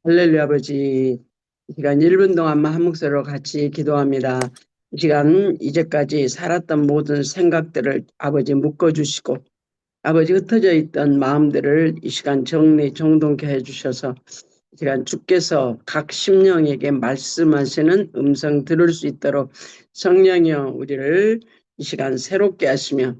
할렐루야 아버지, 이 시간 1분 동안만 한 목소리로 같이 기도합니다. 이 시간 이제까지 살았던 모든 생각들을 아버지 묶어주시고 아버지 흩어져 있던 마음들을 이 시간 정리 정돈케 해주셔서 이 시간 주께서 각 심령에게 말씀하시는 음성 들을 수 있도록 성령이여 우리를 이 시간 새롭게 하시며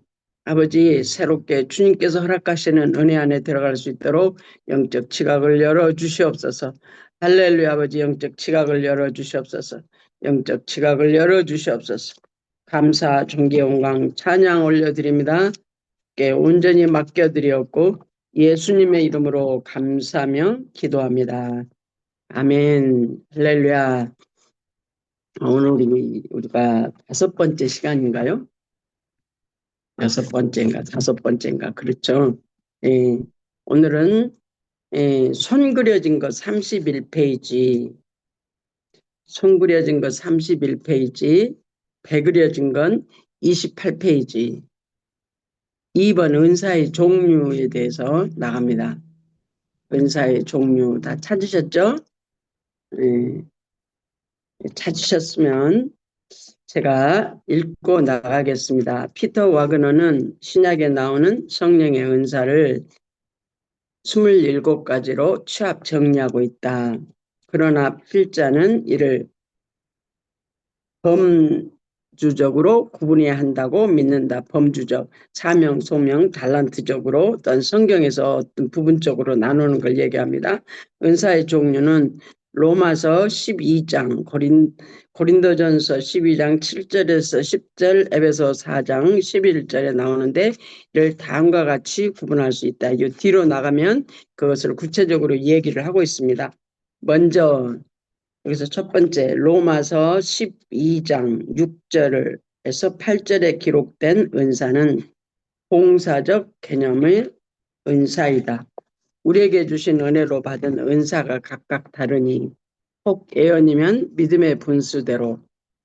아버지 새롭게 주님께서 허락하시는 은혜 안에 들어갈 수 있도록 영적 지각을 열어주시옵소서. 할렐루야 아버지 영적 지각을 열어주시옵소서. 영적 지각을 열어주시옵소서. 감사 존귀 영광 찬양 올려드립니다. 온전히 맡겨드렸고 예수님의 이름으로 감사하며 기도합니다. 아멘. 할렐루야. 오늘 우리가 5번째 시간인가요? 6번째인가 5번째인가 그렇죠. 예, 오늘은 손 그려진 거 31페이지, 손 그려진 거 31페이지, 배 그려진 건 28페이지. 2번 은사의 종류에 대해서 나갑니다. 은사의 종류 다 찾으셨죠? 예, 찾으셨으면 제가 읽고 나가겠습니다. 피터 와그너는 신약에 나오는 성령의 은사를 27가지로 취합 정리하고 있다. 그러나 필자는 이를 범주적으로 구분해야 한다고 믿는다. 범주적, 사명, 소명, 달란트적으로 어떤 성경에서 어떤 부분적으로 나누는 걸 얘기합니다. 은사의 종류는 로마서 12장, 고린도전서 12장 7절에서 10절, 에베소 4장 11절에 나오는데 이를 다음과 같이 구분할 수 있다. 이 뒤로 나가면 그것을 구체적으로 얘기를 하고 있습니다. 먼저 여기서 첫 번째 로마서 12장 6절에서 8절에 기록된 은사는 봉사적 개념의 은사이다. 우리에게 주신 은혜로 받은 은사가 각각 다르니 혹 예언이면 믿음의 분수대로,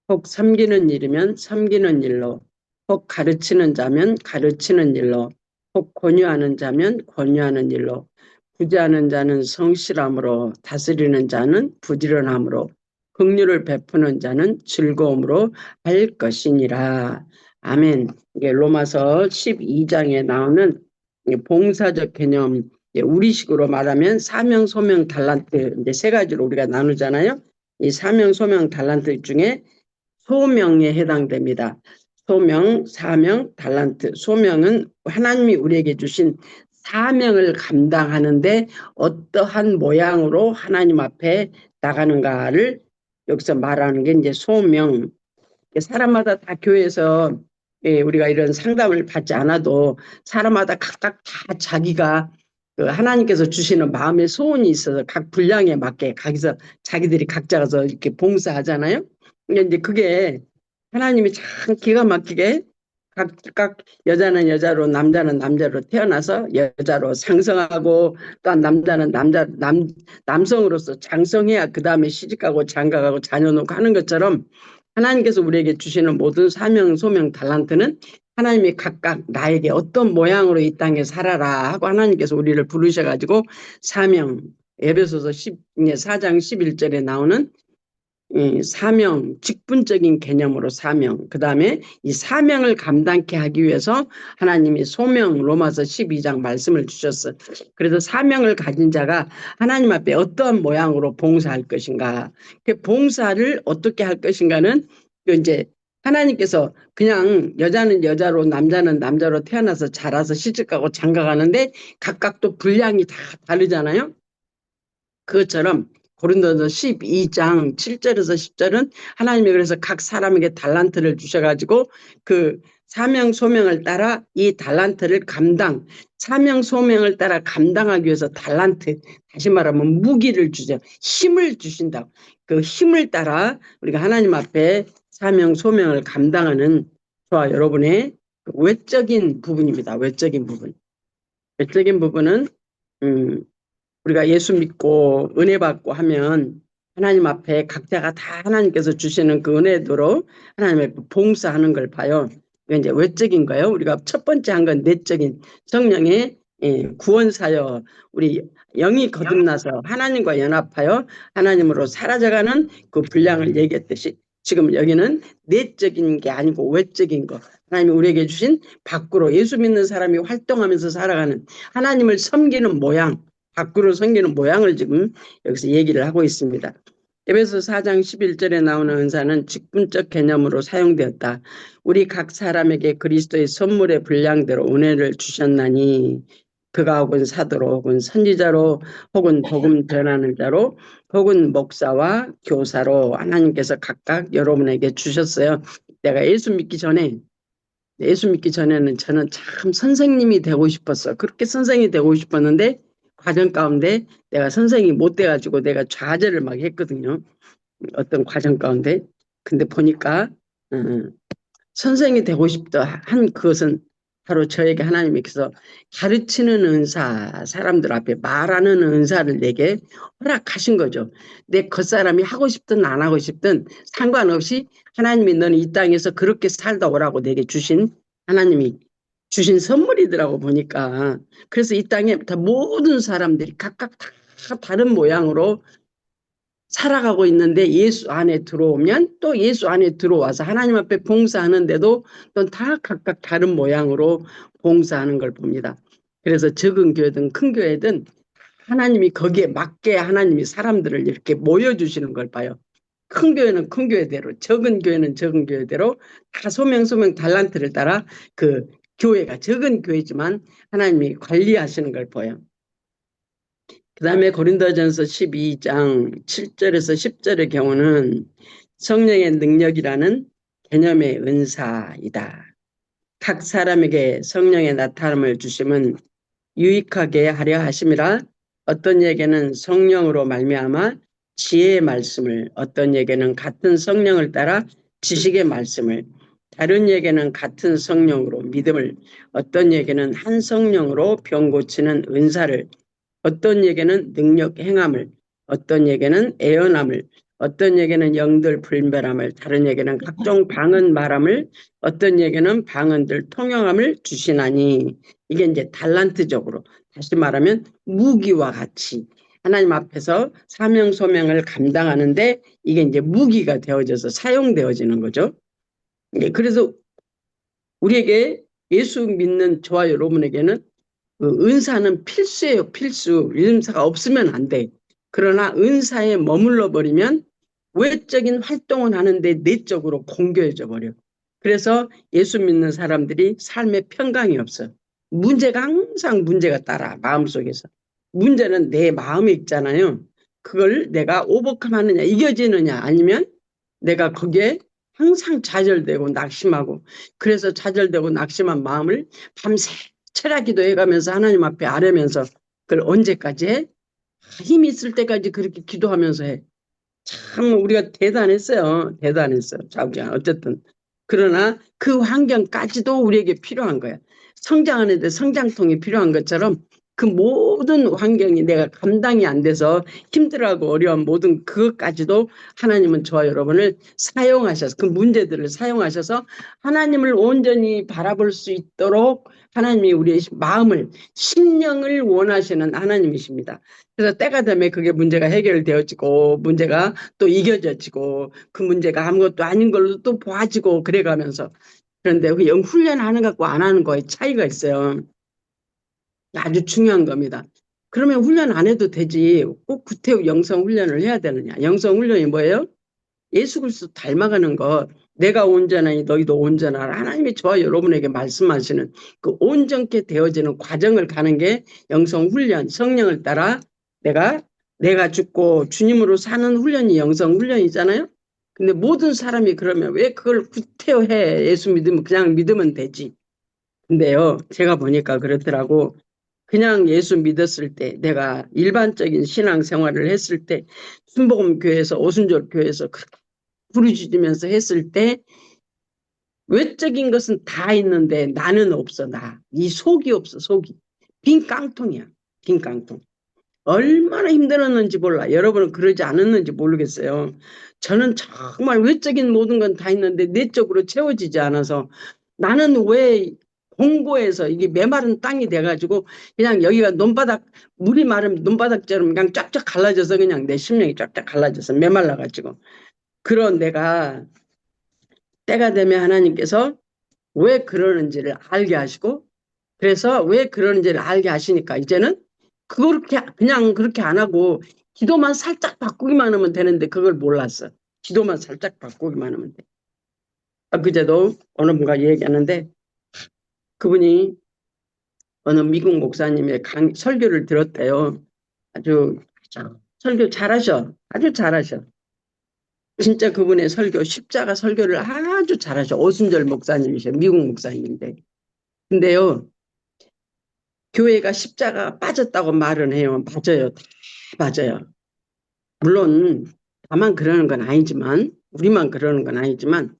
혹 섬기는 일이면 섬기는 일로, 혹 가르치는 자면 가르치는 일로, 혹 권유하는 자면 권유하는 일로, 부지하는 자는 성실함으로, 다스리는 자는 부지런함으로, 긍휼을 베푸는 자는 즐거움으로 할 것이니라. 아멘. 이게 로마서 12장에 나오는 봉사적 개념, 우리식으로 말하면 사명, 소명, 달란트 이제 세 가지로 우리가 나누잖아요. 이 사명, 소명, 달란트 중에 소명에 해당됩니다. 소명, 사명, 달란트. 소명은 하나님이 우리에게 주신 사명을 감당하는데 어떠한 모양으로 하나님 앞에 나가는가를 여기서 말하는 게 이제 소명. 사람마다 다 교회에서 우리가 이런 상담을 받지 않아도 사람마다 각각 다 자기가 그 하나님께서 주시는 마음의 소원이 있어서 각 분량에 맞게 가기서 자기들이 각자 가서 이렇게 봉사하잖아요. 근데 이제 그게 하나님이 참 기가 막히게 각각 여자는 여자로 남자는 남자로 태어나서 여자로 상성하고 또 남자는 남성으로서 장성해야 그 다음에 시집가고 장가가고 자녀 놓고 하는 것처럼 하나님께서 우리에게 주시는 모든 사명, 소명, 달란트는 하나님이 각각 나에게 어떤 모양으로 이 땅에 살아라 하고 하나님께서 우리를 부르셔가지고 사명, 에베소서 4장 11절에 나오는 사명, 직분적인 개념으로 사명, 그 다음에 이 사명을 감당케 하기 위해서 하나님이 소명, 로마서 12장 말씀을 주셨어요. 그래서 사명을 가진 자가 하나님 앞에 어떤 모양으로 봉사할 것인가, 그 봉사를 어떻게 할 것인가는 이제 하나님께서 그냥 여자는 여자로 남자는 남자로 태어나서 자라서 시집가고 장가가는데 각각 또 분량이 다 다르잖아요. 그것처럼 고린도서 12장 7절에서 10절은 하나님이 그래서 각 사람에게 달란트를 주셔가지고 그 사명 소명을 따라 이 달란트를 사명 소명을 따라 감당하기 위해서 달란트, 다시 말하면 무기를 주죠. 힘을 주신다고. 그 힘을 따라 우리가 하나님 앞에 사명 소명을 감당하는 저와 여러분의 외적인 부분입니다. 외적인 부분. 외적인 부분은 우리가 예수 믿고 은혜 받고 하면 하나님 앞에 각자가 다 하나님께서 주시는 그 은혜대로 하나님의 봉사하는 걸 봐요. 이게 이제 외적인 거예요. 우리가 첫 번째 한 건 내적인 성령의 구원사여 우리 영이 거듭나서 하나님과 연합하여 하나님으로 사라져가는 그 분량을 얘기했듯이 지금 여기는 내적인 게 아니고 외적인 거 하나님이 우리에게 주신 밖으로 예수 믿는 사람이 활동하면서 살아가는 하나님을 섬기는 모양 밖으로 섬기는 모양을 지금 여기서 얘기를 하고 있습니다. 에베소 4장 11절에 나오는 은사는 직분적 개념으로 사용되었다. 우리 각 사람에게 그리스도의 선물의 분량대로 은혜를 주셨나니 그가 혹은 사도로 혹은 선지자로 혹은 복음 전하는 자로 혹은 목사와 교사로 하나님께서 각각 여러분에게 주셨어요. 내가 예수 믿기 전에는 저는 참 선생님이 되고 싶었어. 그렇게 선생이 되고 싶었는데 과정 가운데 내가 선생이 못 돼가지고 내가 좌절을 막 했거든요. 어떤 과정 가운데. 근데 보니까 선생이 되고 싶다 한 그것은 바로 저에게 하나님께서 가르치는 은사, 사람들 앞에 말하는 은사를 내게 허락하신 거죠. 내 겉사람이 하고 싶든 안 하고 싶든 상관없이 하나님이 너는 이 땅에서 그렇게 살다 오라고 내게 주신 하나님이 주신 선물이더라고 보니까. 그래서 이 땅에 다 모든 사람들이 각각 다 다른 모양으로 살아가고 있는데 예수 안에 들어오면 또 예수 안에 들어와서 하나님 앞에 봉사하는데도 또 다 각각 다른 모양으로 봉사하는 걸 봅니다. 그래서 적은 교회든 큰 교회든 하나님이 거기에 맞게 하나님이 사람들을 이렇게 모여주시는 걸 봐요. 큰 교회는 큰 교회대로, 적은 교회는 적은 교회대로 다 소명 달란트를 따라 그 교회가 적은 교회지만 하나님이 관리하시는 걸 보여요. 그 다음에 고린도전서 12장 7절에서 10절의 경우는 성령의 능력이라는 개념의 은사이다. 각 사람에게 성령의 나타남을 주심은 유익하게 하려 하심이라. 어떤 에게는 성령으로 말미암아 지혜의 말씀을, 어떤 에게는 같은 성령을 따라 지식의 말씀을, 다른 에게는 같은 성령으로 믿음을, 어떤 에게는 한 성령으로 병 고치는 은사를, 어떤 에게는 능력 행함을, 어떤 에게는 애언함을, 어떤 에게는 영들 불멸함을, 다른 에게는 각종 방언 말함을, 어떤 에게는 방언들 통용함을 주시나니. 이게 이제 달란트적으로 다시 말하면 무기와 같이 하나님 앞에서 사명 소명을 감당하는데 이게 이제 무기가 되어져서 사용되어지는 거죠. 그래서 우리에게 예수 믿는 저와 여러분에게는 그 은사는 필수예요. 필수. 은사가 없으면 안 돼. 그러나 은사에 머물러 버리면 외적인 활동은 하는데 내적으로 공교해져 버려. 그래서 예수 믿는 사람들이 삶에 평강이 없어. 문제가 항상 문제가 따라 마음속에서. 문제는 내 마음에 있잖아요. 그걸 내가 오버컴하느냐 이겨지느냐 아니면 내가 거기에 항상 좌절되고 낙심하고, 그래서 좌절되고 낙심한 마음을 밤새 철야 기도해가면서 하나님 앞에 아뢰면서 그걸 언제까지 해? 힘이 있을 때까지 그렇게 기도하면서 해. 참 우리가 대단했어요. 대단했어요. 어쨌든 그러나 그 환경까지도 우리에게 필요한 거야. 성장하는데 성장통이 필요한 것처럼 그 모든 환경이 내가 감당이 안 돼서 힘들어하고 어려운 모든 그것까지도 하나님은 저와 여러분을 사용하셔서 그 문제들을 사용하셔서 하나님을 온전히 바라볼 수 있도록 하나님이 우리의 마음을 심령을 원하시는 하나님이십니다. 그래서 때가 되면 그게 문제가 해결되어지고 문제가 또 이겨져지고 그 문제가 아무것도 아닌 걸로 또 보아지고 그래가면서. 그런데 그 영 훈련하는 것과 안 하는 거에 차이가 있어요. 아주 중요한 겁니다. 그러면 훈련 안 해도 되지. 꼭 구태여 영성 훈련을 해야 되느냐. 영성 훈련이 뭐예요? 예수 그리스도 닮아가는 것. 내가 온전하니 너희도 온전하라. 하나님이 저와 여러분에게 말씀하시는 그 온전케 되어지는 과정을 가는 게 영성 훈련, 성령을 따라 내가 죽고 주님으로 사는 훈련이 영성 훈련이잖아요. 근데 모든 사람이 그러면 왜 그걸 구태여 해? 예수 믿으면 그냥 믿으면 되지. 근데요, 제가 보니까 그렇더라고. 그냥 예수 믿었을 때, 내가 일반적인 신앙생활을 했을 때, 순복음교회에서 오순절교회에서 그렇게 부르짖으면서 했을 때 외적인 것은 다 있는데 나는 없어. 이 속이 없어. 속이 빈 깡통이야. 빈 깡통. 얼마나 힘들었는지 몰라. 여러분은 그러지 않았는지 모르겠어요. 저는 정말 외적인 모든 건 다 있는데 내적으로 채워지지 않아서 나는 왜 공고해서 이게 메마른 땅이 돼가지고 그냥 여기가 논바닥, 물이 마르면 논바닥처럼 그냥 쫙쫙 갈라져서 그냥 내 심령이 쫙쫙 갈라져서 메말라가지고. 그런 내가 때가 되면 하나님께서 왜 그러는지를 알게 하시고, 그래서 왜 그러는지를 알게 하시니까 이제는 그렇게 그냥 그렇게 안 하고 기도만 살짝 바꾸기만 하면 되는데 그걸 몰랐어. 기도만 살짝 바꾸기만 하면 돼. 그제도 어느 분과 얘기하는데 그분이 어느 미국 목사님의 설교를 들었대요. 아주 설교 잘하셔. 아주 잘하셔. 진짜 그분의 설교, 십자가 설교를 아주 잘하셔. 오순절 목사님이셔. 미국 목사님인데. 근데요, 교회가 십자가 빠졌다고 말은 해요. 맞아요. 다 맞아요. 물론 다만 그러는 건 아니지만, 우리만 그러는 건 아니지만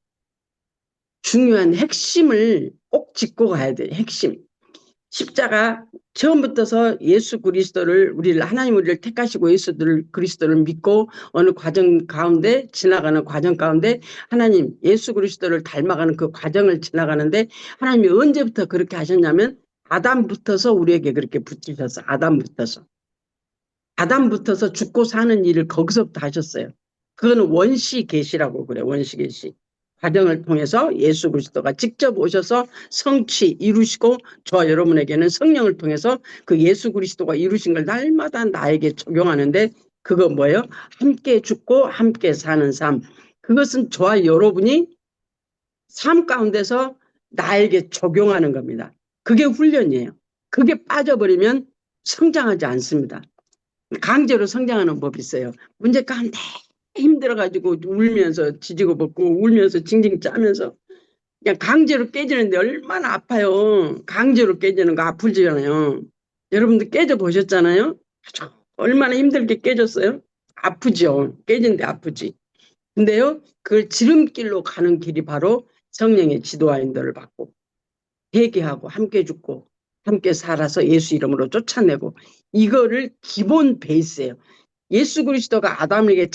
중요한 핵심을 꼭 짚고 가야 돼. 핵심. 십자가 처음부터서 예수 그리스도를 우리를 하나님 우리를 택하시고 예수 그리스도를 믿고 어느 과정 가운데 지나가는 과정 가운데 하나님 예수 그리스도를 닮아가는 그 과정을 지나가는데 하나님이 언제부터 그렇게 하셨냐면 아담부터서 우리에게 그렇게 붙이셨어. 아담부터서 죽고 사는 일을 거기서부터 하셨어요. 그거는 원시 계시라고 그래. 원시 계시. 과정을 통해서 예수 그리스도가 직접 오셔서 성취 이루시고 저와 여러분에게는 성령을 통해서 그 예수 그리스도가 이루신 걸 날마다 나에게 적용하는데 그거 뭐예요? 함께 죽고 함께 사는 삶. 그것은 저와 여러분이 삶 가운데서 나에게 적용하는 겁니다. 그게 훈련이에요. 그게 빠져버리면 성장하지 않습니다. 강제로 성장하는 법이 있어요. 문제 가운데 힘들어가지고 울면서 지지고 볶고 울면서 징징 짜면서 그냥 강제로 깨지는데 얼마나 아파요. 강제로 깨지는 거 아프잖아요. 여러분들 깨져 보셨잖아요. 얼마나 힘들게 깨졌어요. 아프죠. 깨진데 아프지. 근데요, 그걸 지름길로 가는 길이 바로 성령의 지도와 인도를 받고 회개하고 함께 죽고 함께 살아서 예수 이름으로 쫓아내고 이거를 기본 베이스예요. 예수 그리스도가 아담에게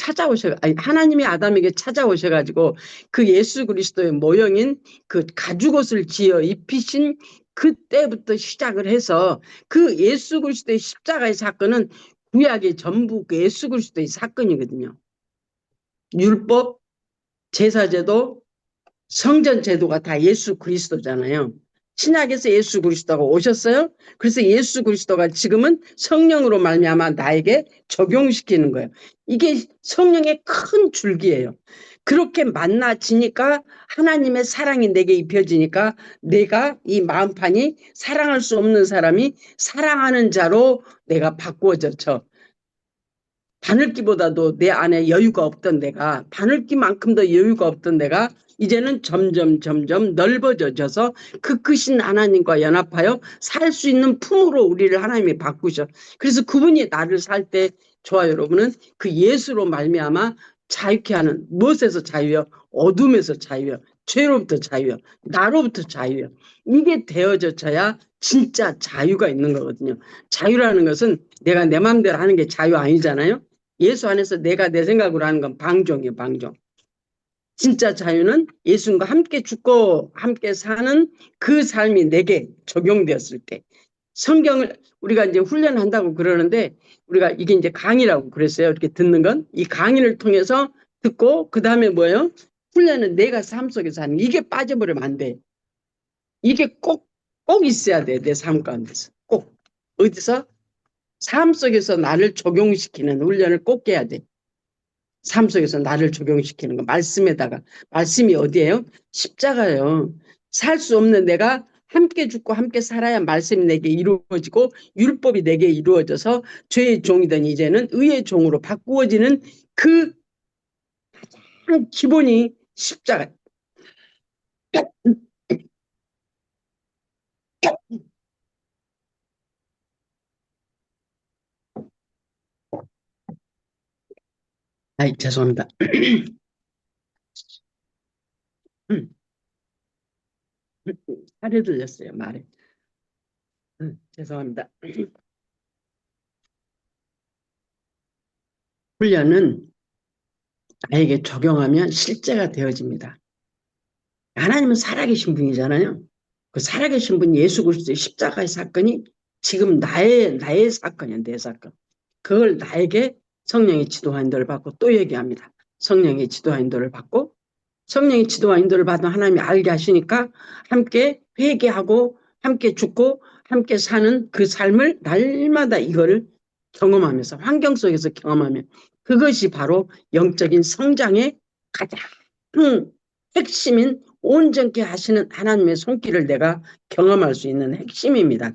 하나님이 아담에게 찾아오셔가지고 그 예수 그리스도의 모형인 그 가죽옷을 지어 입히신 그때부터 시작을 해서 그 예수 그리스도의 십자가의 사건은 구약의 전부 그 예수 그리스도의 사건이거든요. 율법, 제사제도, 성전 제도가 다 예수 그리스도잖아요. 신약에서 예수 그리스도가 오셨어요. 그래서 예수 그리스도가 지금은 성령으로 말미암아 나에게 적용시키는 거예요. 이게 성령의 큰 줄기예요. 그렇게 만나지니까 하나님의 사랑이 내게 입혀지니까 내가 이 마음판이 사랑할 수 없는 사람이 사랑하는 자로 내가 바꾸어져. 바늘기보다도 내 안에 여유가 없던 내가 바늘기만큼 더 여유가 없던 내가 이제는 점점 넓어져서 그 크신 하나님과 연합하여 살 수 있는 품으로 우리를 하나님이 바꾸셔. 그래서 그분이 나를 살 때 저와 여러분은 그 예수로 말미암아 자유케 하는 무엇에서 자유요? 어둠에서 자유요. 죄로부터 자유요. 나로부터 자유요. 이게 되어져야 진짜 자유가 있는 거거든요. 자유라는 것은 내가 내 마음대로 하는 게 자유 아니잖아요. 예수 안에서 내가 내 생각으로 하는 건 방종이에요. 방종. 진짜 자유는 예수님과 함께 죽고 함께 사는 그 삶이 내게 적용되었을 때 성경을 우리가 이제 훈련한다고 그러는데 우리가 이게 이제 강의라고 그랬어요. 이렇게 듣는 건 이 강의를 통해서 듣고 그 다음에 뭐예요? 훈련은 내가 삶 속에서 하는 이게 빠져버리면 안 돼. 이게 꼭 있어야 돼. 내 삶 가운데서. 꼭. 어디서? 삶 속에서 나를 적용시키는 훈련을 꼭 해야 돼. 삶 속에서 나를 적용시키는 거. 말씀에다가. 말씀이 어디예요? 십자가예요. 살 수 없는 내가 함께 죽고 함께 살아야 말씀이 내게 이루어지고 율법이 내게 이루어져서 죄의 종이던 이제는 의의 종으로 바꾸어지는 그 가장 기본이 십자가. 아이, 죄송합니다. 살이 들렸어요, 말에. 죄송합니다. 훈련은 나에게 적용하면 실제가 되어집니다. 하나님은 살아계신 분이잖아요. 그 살아계신 분 예수 그리스도의 십자가의 사건이 지금 나의 사건이야, 내 사건. 그걸 나에게 성령의 지도와 인도를 받고 또 얘기합니다. 성령의 지도와 인도를 받고 성령의 지도와 인도를 받은 하나님이 알게 하시니까 함께 회개하고 함께 죽고 함께 사는 그 삶을 날마다 이거를 경험하면서 환경 속에서 경험하며 그것이 바로 영적인 성장의 가장 핵심인 온전케 하시는 하나님의 손길을 내가 경험할 수 있는 핵심입니다.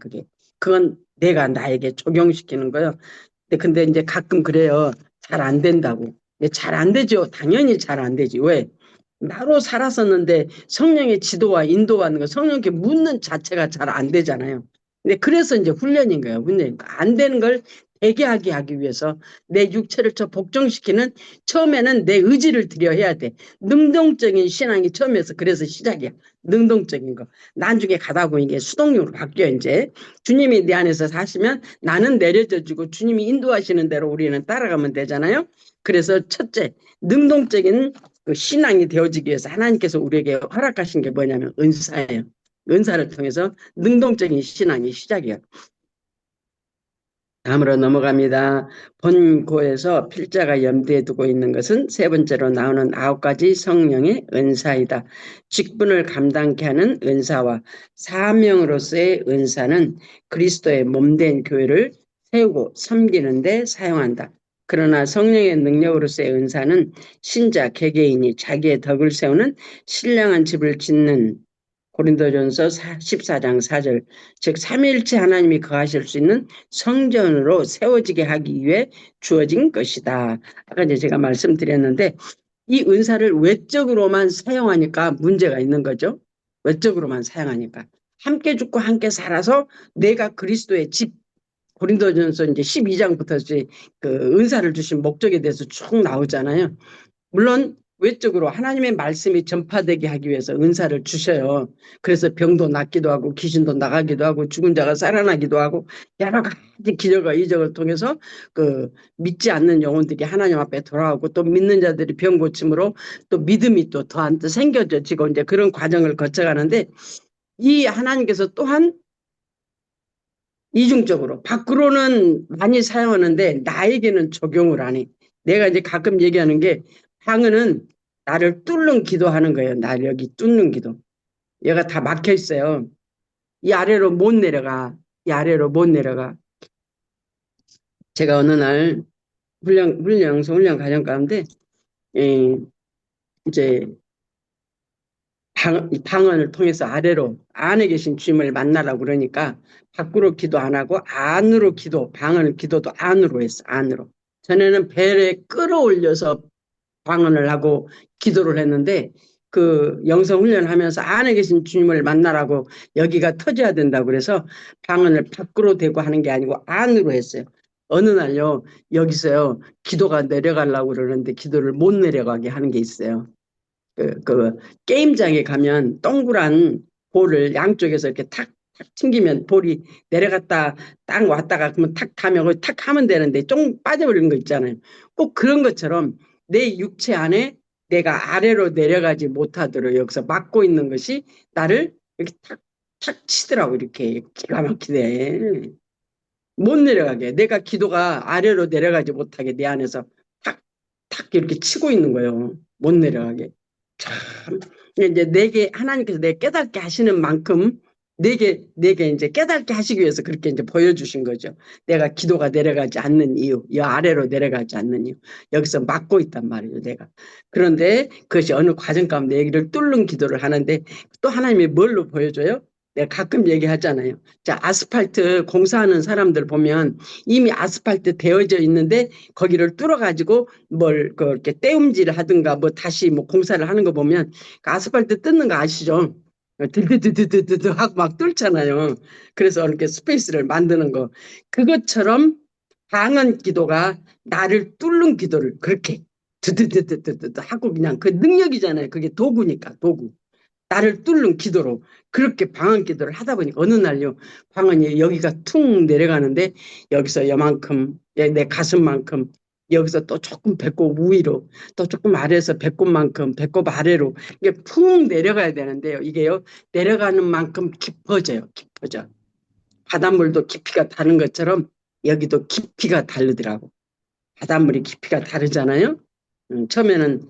그건 내가 나에게 적용시키는 거예요. 근데 이제 가끔 그래요. 잘 안 된다고. 잘 안 되죠. 당연히 잘 안 되지. 왜? 나로 살았었는데 성령의 지도와 인도받는 거 성령께 묻는 자체가 잘 안 되잖아요. 근데 그래서 이제 훈련인 거예요. 훈련. 안 되는 걸 되게 하기 위해서 내 육체를 복종시키는 처음에는 내 의지를 들여 해야 돼. 능동적인 신앙이 처음에서 그래서 시작이야. 능동적인 거. 나중에 가다 보면 이게 수동력으로 바뀌어 이제. 주님이 내 안에서 사시면 나는 내려져 주고 주님이 인도하시는 대로 우리는 따라가면 되잖아요. 그래서 첫째, 능동적인 그 신앙이 되어지기 위해서 하나님께서 우리에게 허락하신 게 뭐냐면 은사예요. 은사를 통해서 능동적인 신앙이 시작이에요. 다음으로 넘어갑니다. 본고에서 필자가 염두에 두고 있는 것은 세 번째로 나오는 9가지 성령의 은사이다. 직분을 감당케 하는 은사와 사명으로서의 은사는 그리스도의 몸된 교회를 세우고 섬기는 데 사용한다. 그러나 성령의 능력으로서의 은사는 신자 개개인이 자기의 덕을 세우는 신령한 집을 짓는 고린도전서 14장 4절 즉 삼위일체 하나님이 거하실 수 있는 성전으로 세워지게 하기 위해 주어진 것이다. 아까 이제 제가 말씀드렸는데 이 은사를 외적으로만 사용하니까 문제가 있는 거죠. 외적으로만 사용하니까 함께 죽고 함께 살아서 내가 그리스도의 집 고린도전서 이제 12장부터 이제 그 은사를 주신 목적에 대해서 쭉 나오잖아요. 물론 외적으로 하나님의 말씀이 전파되게 하기 위해서 은사를 주셔요. 그래서 병도 낫기도 하고 귀신도 나가기도 하고 죽은 자가 살아나기도 하고 여러 가지 기적과 이적을 통해서 그 믿지 않는 영혼들이 하나님 앞에 돌아오고 또 믿는 자들이 병 고침으로 또 믿음이 또 더 생겨지고 이제 그런 과정을 거쳐가는데 이 하나님께서 또한 이중적으로 밖으로는 많이 사용하는데 나에게는 적용을 안 해. 내가 이제 가끔 얘기하는 게 방언은 나를 뚫는 기도하는 거예요. 나를 여기 뚫는 기도. 얘가 다 막혀 있어요. 이 아래로 못 내려가. 이 아래로 못 내려가. 제가 어느 날 훈련 과정 가운데 이제 방언을 통해서 아래로 안에 계신 주님을 만나라고 그러니까 밖으로 기도 안 하고 안으로 기도, 방언 기도도 안으로 했어. 안으로. 전에는 배에 끌어올려서 방언을 하고 기도를 했는데 그 영성 훈련하면서 안에 계신 주님을 만나라고 여기가 터져야 된다고 그래서 방언을 밖으로 대고 하는 게 아니고 안으로 했어요. 어느 날요 여기서요 기도가 내려가려고 그러는데 기도를 못 내려가게 하는 게 있어요. 그 게임장에 가면 동그란 볼을 양쪽에서 이렇게 탁 튕기면 볼이 내려갔다 딱 왔다가 그러면 탁 타면 거기 탁 하면 되는데 좀 빠져버리는 거 있잖아요. 꼭 그런 것처럼 내 육체 안에 내가 아래로 내려가지 못하도록 여기서 막고 있는 것이 나를 이렇게 탁 치더라고. 이렇게 기가 막히네. 못 내려가게 내가 기도가 아래로 내려가지 못하게 내 안에서 탁 이렇게 치고 있는 거예요. 못 내려가게. 참 이제 내게 하나님께서 내 깨닫게 하시는 만큼 내게 이제 깨닫게 하시기 위해서 그렇게 이제 보여주신 거죠. 내가 기도가 내려가지 않는 이유, 이 아래로 내려가지 않는 이유. 여기서 막고 있단 말이에요, 내가. 그런데 그것이 어느 과정 가운데 얘기를 뚫는 기도를 하는데 또 하나님이 뭘로 보여줘요? 내가 가끔 얘기하잖아요. 자, 아스팔트 공사하는 사람들 보면 이미 아스팔트 되어져 있는데 거기를 뚫어가지고 뭘 그렇게 떼움질을 하든가 뭐 다시 뭐 공사를 하는 거 보면 그 아스팔트 뜯는 거 아시죠? 드드드드드드 하고 막 뚫잖아요. 그래서 이렇게 스페이스를 만드는 거. 그것처럼 방언 기도가 나를 뚫는 기도를 그렇게 드드드드드드 하고 그냥 그 능력이잖아요. 그게 도구니까 도구. 나를 뚫는 기도로 그렇게 방언 기도를 하다 보니까 어느 날요 방언이 여기가 퉁 내려가는데 여기서 요만큼 내 가슴만큼 여기서 또 조금 배꼽 위로, 또 조금 아래에서 배꼽만큼, 배꼽 아래로 이게 푹 내려가야 되는데요. 이게요, 내려가는 만큼 깊어져요. 깊어져. 바닷물도 깊이가 다른 것처럼 여기도 깊이가 다르더라고. 바닷물이 깊이가 다르잖아요. 처음에는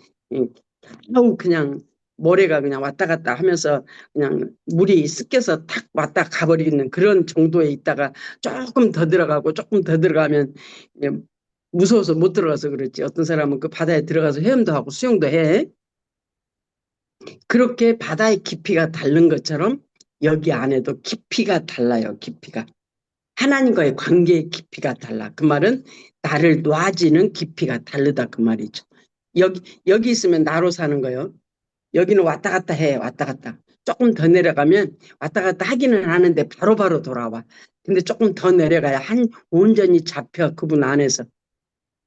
아우 그냥 모래가 그냥 왔다 갔다 하면서 그냥 물이 습겨서 탁 왔다 가버리는 그런 정도에 있다가 조금 더 들어가고 조금 더 들어가면 이제 무서워서 못 들어가서 그렇지. 어떤 사람은 그 바다에 들어가서 헤엄도 하고 수영도 해. 그렇게 바다의 깊이가 다른 것처럼 여기 안에도 깊이가 달라요. 깊이가. 하나님과의 관계의 깊이가 달라. 그 말은 나를 놔지는 깊이가 다르다 그 말이죠. 여기 있으면 나로 사는 거예요. 여기는 왔다 갔다 해. 왔다 갔다. 조금 더 내려가면 왔다 갔다 하기는 하는데 바로바로 돌아와. 근데 조금 더 내려가야 온전히 잡혀 그분 안에서.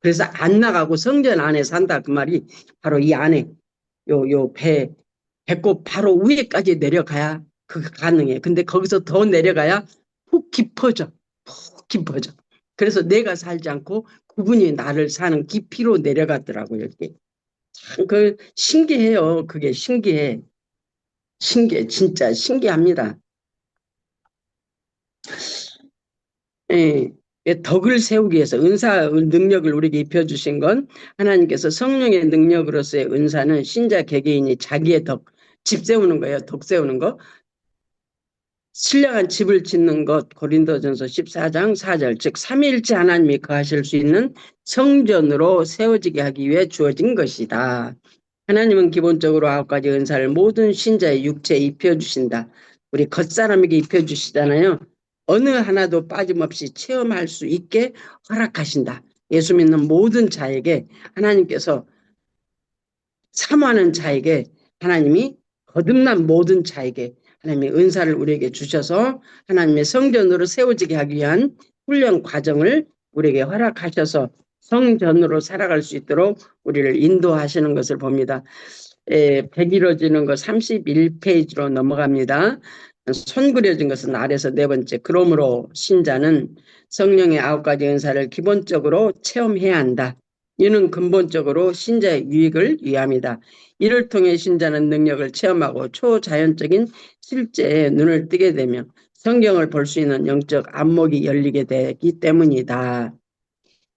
그래서 안 나가고 성전 안에 산다 그 말이 바로 이 안에 요 배꼽 바로 위에까지 내려가야 그게 가능해. 근데 거기서 더 내려가야 푹 깊어져. 푹 깊어져. 그래서 내가 살지 않고 그분이 나를 사는 깊이로 내려가더라고요. 이게. 참 신기해요. 그게 신기해. 신기해. 진짜 신기합니다. 예. 덕을 세우기 위해서 은사 능력을 우리에게 입혀주신 건 하나님께서 성령의 능력으로서의 은사는 신자 개개인이 자기의 집 세우는 거예요. 덕 세우는 거. 신령한 집을 짓는 것 고린도전서 14장 4절 즉 삼위일체 하나님이 거하실 수 있는 성전으로 세워지게 하기 위해 주어진 것이다. 하나님은 기본적으로 9가지 은사를 모든 신자의 육체에 입혀주신다. 우리 겉사람에게 입혀주시잖아요. 어느 하나도 빠짐없이 체험할 수 있게 허락하신다. 예수 믿는 모든 자에게 하나님께서 사모하는 자에게 하나님이 거듭난 모든 자에게 하나님의 은사를 우리에게 주셔서 하나님의 성전으로 세워지게 하기 위한 훈련 과정을 우리에게 허락하셔서 성전으로 살아갈 수 있도록 우리를 인도하시는 것을 봅니다. 백 이루어지는 거 31페이지로 넘어갑니다. 손 그려진 것은 아래서 네 번째. 그러므로 신자는 성령의 9가지 은사를 기본적으로 체험해야 한다. 이는 근본적으로 신자의 유익을 위함이다. 이를 통해 신자는 능력을 체험하고 초자연적인 실제에 눈을 뜨게 되며 성경을 볼 수 있는 영적 안목이 열리게 되기 때문이다.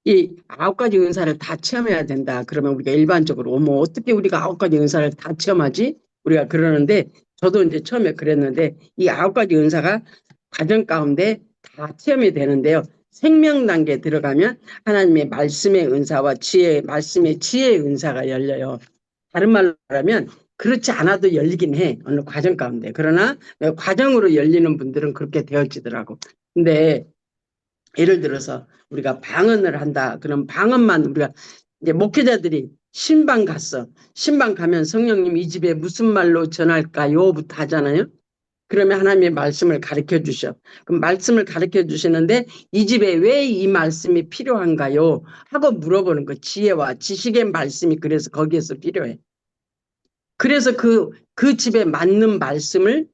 이 9가지 은사를 다 체험해야 된다. 그러면 우리가 일반적으로 어떻게 우리가 9가지 은사를 다 체험하지? 우리가 그러는데 저도 이제 처음에 그랬는데 이 9가지 은사가 과정 가운데 다 체험이 되는데요. 생명 단계에 들어가면 하나님의 말씀의 은사와 말씀의 지혜의 은사가 열려요. 다른 말로 말하면 그렇지 않아도 열리긴 해. 어느 과정 가운데. 그러나 과정으로 열리는 분들은 그렇게 되어지더라고. 근데 예를 들어서 우리가 방언을 한다. 그럼 방언만 우리가 이제 목회자들이 신방 갔어. 신방 가면 성령님 이 집에 무슨 말로 전할까요?부터 하잖아요. 그러면 하나님의 말씀을 가르쳐 주셔. 그럼 말씀을 가르쳐 주시는데 이 집에 왜 이 말씀이 필요한가요? 하고 물어보는 거. 지혜와 지식의 말씀이 그래서 거기에서 필요해. 그래서 그 집에 맞는 말씀을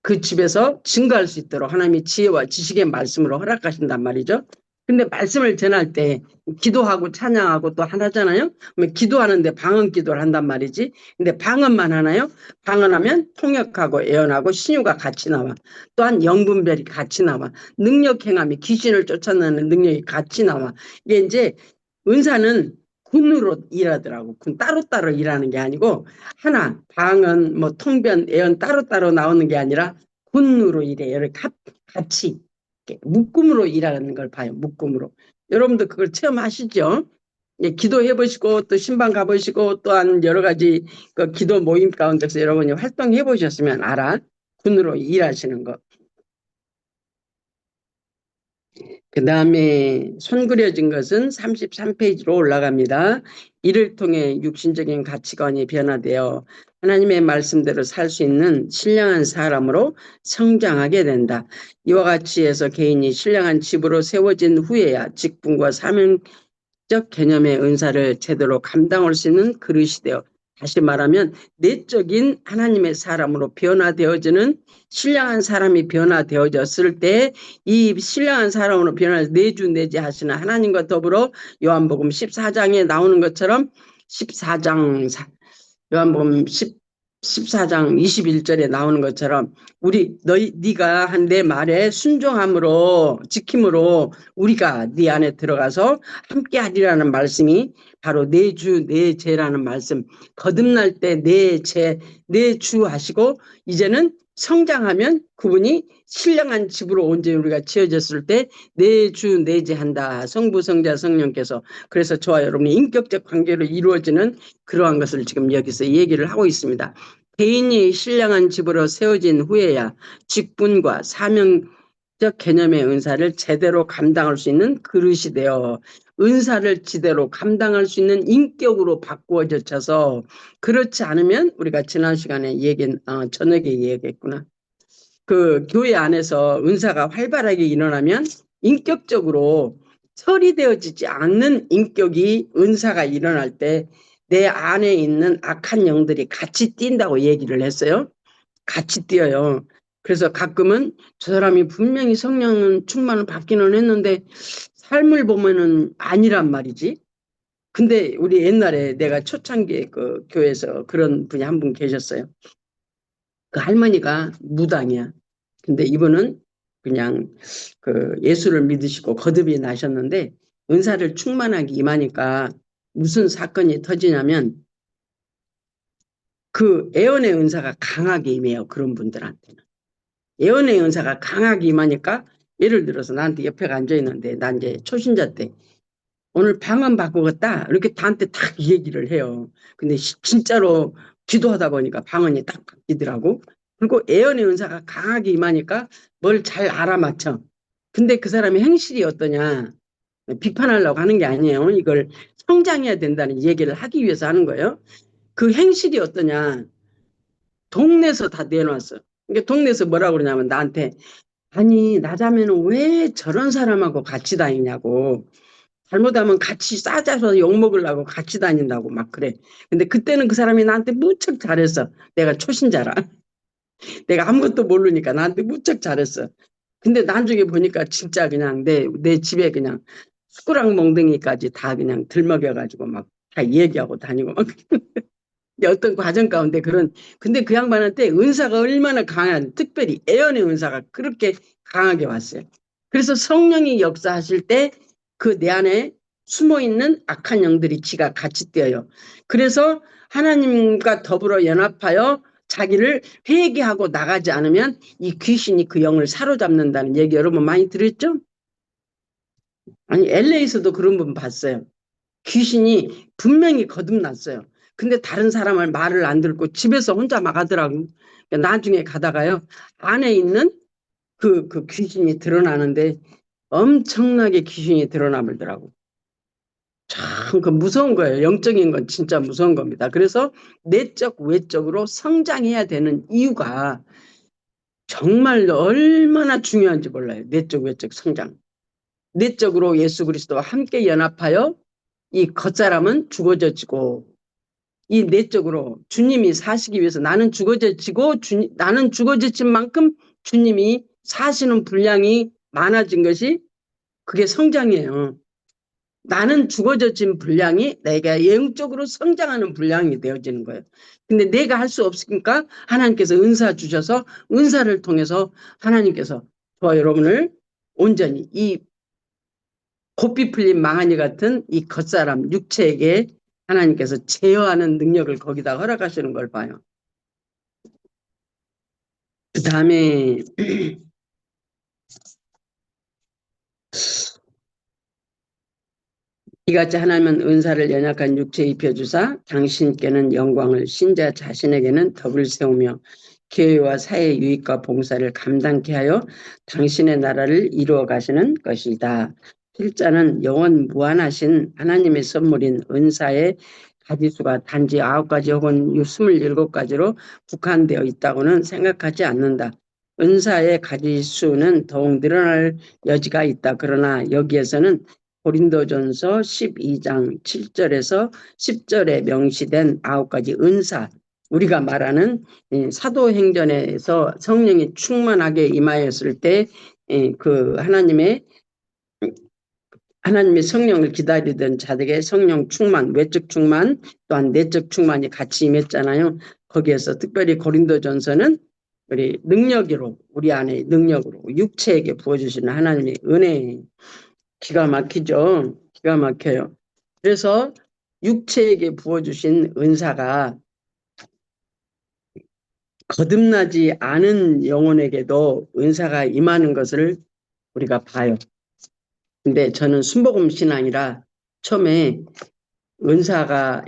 그 집에서 증거할 수 있도록 하나님이 지혜와 지식의 말씀으로 허락하신단 말이죠. 근데 말씀을 전할 때 기도하고 찬양하고 또 하나잖아요. 그러면 기도하는데 방언 기도를 한단 말이지. 근데 방언만 하나요? 방언하면 통역하고 예언하고 신유가 같이 나와. 또한 영분별이 같이 나와. 능력 행함이 귀신을 쫓아내는 능력이 같이 나와. 이게 이제 은사는 군으로 일하더라고. 군 따로따로 일하는 게 아니고 하나 방언 뭐 통변 예언 따로따로 나오는 게 아니라 군으로 일해요. 같이 묶음으로 일하는 걸 봐요. 묶음으로. 여러분도 그걸 체험하시죠? 예, 기도해 보시고 또 신방 가보시고 또한 여러 가지 그 기도 모임 가운데서 여러분이 활동해 보셨으면 알아. 군으로 일하시는 거. 그 다음에 손 그려진 것은 33페이지로 올라갑니다. 이를 통해 육신적인 가치관이 변화되어 하나님의 말씀대로 살 수 있는 신령한 사람으로 성장하게 된다. 이와 같이 해서 개인이 신령한 집으로 세워진 후에야 직분과 사명적 개념의 은사를 제대로 감당할 수 있는 그릇이 되어 다시 말하면 내적인 하나님의 사람으로 변화되어지는 신령한 사람이 변화되어졌을 때 이 신령한 사람으로 변화해서 내주내지 하시는 하나님과 더불어 요한복음 14장에 나오는 것처럼 14장 요한복음 14장 21절에 나오는 것처럼 네가 한 내 말에 순종함으로 지킴으로 우리가 네 안에 들어가서 함께 하리라는 말씀이 바로 내 주 내 죄라는 말씀. 거듭날 때 내 죄 내 주 하시고 이제는 성장하면 그분이 신령한 집으로 온전히 우리가 지어졌을 때 내 주 내 죄 한다. 성부 성자 성령께서. 그래서 저와 여러분이 인격적 관계로 이루어지는 그러한 것을 지금 여기서 얘기를 하고 있습니다. 개인이 신령한 집으로 세워진 후에야 직분과 사명적 개념의 은사를 제대로 감당할 수 있는 그릇이 되어 은사를 제대로 감당할 수 있는 인격으로 바꾸어져서 그렇지 않으면 우리가 지난 시간에 저녁에 얘기했구나. 그 교회 안에서 은사가 활발하게 일어나면 인격적으로 처리되어지지 않는 인격이 은사가 일어날 때 내 안에 있는 악한 영들이 같이 뛴다고 얘기를 했어요. 같이 뛰어요. 그래서 가끔은 저 사람이 분명히 성령 충만을 받기는 했는데 삶을 보면은 아니란 말이지. 근데 우리 옛날에 내가 초창기에 그 교회에서 그런 분이 한 분 계셨어요. 그 할머니가 무당이야. 근데 이분은 그냥 그 예수를 믿으시고 거듭이 나셨는데 은사를 충만하게 임하니까 무슨 사건이 터지냐면 그 애언의 은사가 강하게 임해요. 그런 분들한테는. 애언의 은사가 강하게 임하니까 예를 들어서 나한테 옆에 앉아있는데 난 이제 초신자 때 오늘 방언 바꾸겠다 이렇게 나한테 딱 얘기를 해요. 근데 진짜로 기도하다 보니까 방언이 딱 바뀌더라고. 그리고 애언의 은사가 강하게 임하니까 뭘 잘 알아맞혀. 근데 그 사람의 행실이 어떠냐 비판하려고 하는 게 아니에요. 이걸 성장해야 된다는 얘기를 하기 위해서 하는 거예요. 그 행실이 어떠냐 동네에서 다 내놨어. 그러니까 동네에서 뭐라고 그러냐면 나한테 아니 나자면은 왜 저런 사람하고 같이 다니냐고. 잘못하면 같이 싸자서 욕먹으려고 같이 다닌다고 막 그래. 근데 그때는 그 사람이 나한테 무척 잘했어. 내가 초신자라. 내가 아무것도 모르니까 나한테 무척 잘했어. 근데 나중에 보니까 진짜 그냥 내 집에 그냥 숟가락 몽둥이까지 다 그냥 들먹여가지고 막 다 얘기하고 다니고 막 어떤 과정 가운데 근데 그 양반한테 은사가 얼마나 강한, 특별히 애언의 은사가 그렇게 강하게 왔어요. 그래서 성령이 역사하실 때 그 내 안에 숨어있는 악한 영들이 지가 같이 뛰어요. 그래서 하나님과 더불어 연합하여 자기를 회개하고 나가지 않으면 이 귀신이 그 영을 사로잡는다는 얘기 여러분 많이 들었죠? 아니 LA에서도 그런 분 봤어요. 귀신이 분명히 거듭났어요. 근데 다른 사람을 말을 안 듣고 집에서 혼자 막 하더라고. 나중에 가다가요. 안에 있는 그 귀신이 드러나는데 엄청나게 귀신이 드러나버리더라고. 참, 그 무서운 거예요. 영적인 건 진짜 무서운 겁니다. 그래서 내적, 외적으로 성장해야 되는 이유가 정말 얼마나 중요한지 몰라요. 내적, 외적 성장. 내적으로 예수 그리스도와 함께 연합하여 이 겉사람은 죽어져지고 이 내적으로 주님이 사시기 위해서 나는 죽어져지고 나는 죽어져진 만큼 주님이 사시는 분량이 많아진 것이 그게 성장이에요. 나는 죽어져진 분량이 내가 영적으로 성장하는 분량이 되어지는 거예요. 근데 내가 할 수 없으니까 하나님께서 은사 주셔서 은사를 통해서 하나님께서 저와 여러분을 온전히 이 고삐 풀린 망아니 같은 이 겉사람 육체에게 하나님께서 제어하는 능력을 거기다 허락하시는 걸 봐요. 그 다음에 이같이 하나님은 은사를 연약한 육체에 입혀주사 당신께는 영광을 신자 자신에게는 덕을 세우며 교회와 사회의 유익과 봉사를 감당케 하여 당신의 나라를 이루어 가시는 것이다. 필자는 영원 무한하신 하나님의 선물인 은사의 가지수가 단지 9가지 혹은 27가지로 국한되어 있다고는 생각하지 않는다. 은사의 가지수는 더욱 늘어날 여지가 있다. 그러나 여기에서는 고린도전서 12장 7절에서 10절에 명시된 9가지 은사, 우리가 말하는 사도행전에서 성령이 충만하게 임하였을 때 그 하나님의 성령을 기다리던 자들에게 성령 충만, 외적 충만, 또한 내적 충만이 같이 임했잖아요. 거기에서 특별히 고린도전서는 우리 능력으로, 우리 안에 능력으로 육체에게 부어주시는 하나님의 은혜, 기가 막히죠. 기가 막혀요. 그래서 육체에게 부어주신 은사가 거듭나지 않은 영혼에게도 은사가 임하는 것을 우리가 봐요. 근데 저는 순복음 신앙이라 처음에 은사가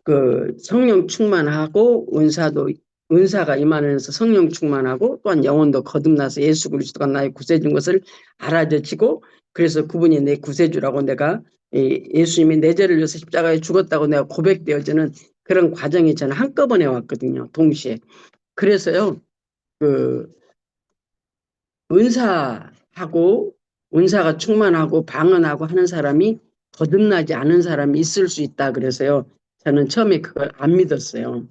그 성령 충만하고 은사가 임하면서 성령 충만하고 또한 영혼도 거듭나서 예수 그리스도가 나의 구세주인 것을 알아젖히고, 그래서 그분이 내 구세주라고 내가 예수님이 내 죄를 위해서 십자가에 죽었다고 내가 고백되어지는 그런 과정이 저는 한꺼번에 왔거든요. 동시에. 그래서요, 그 은사가 충만하고 방언하고 하는 사람이 거듭나지 않은 사람이 있을 수 있다. 그래서요, 저는 처음에 그걸 안 믿었어요.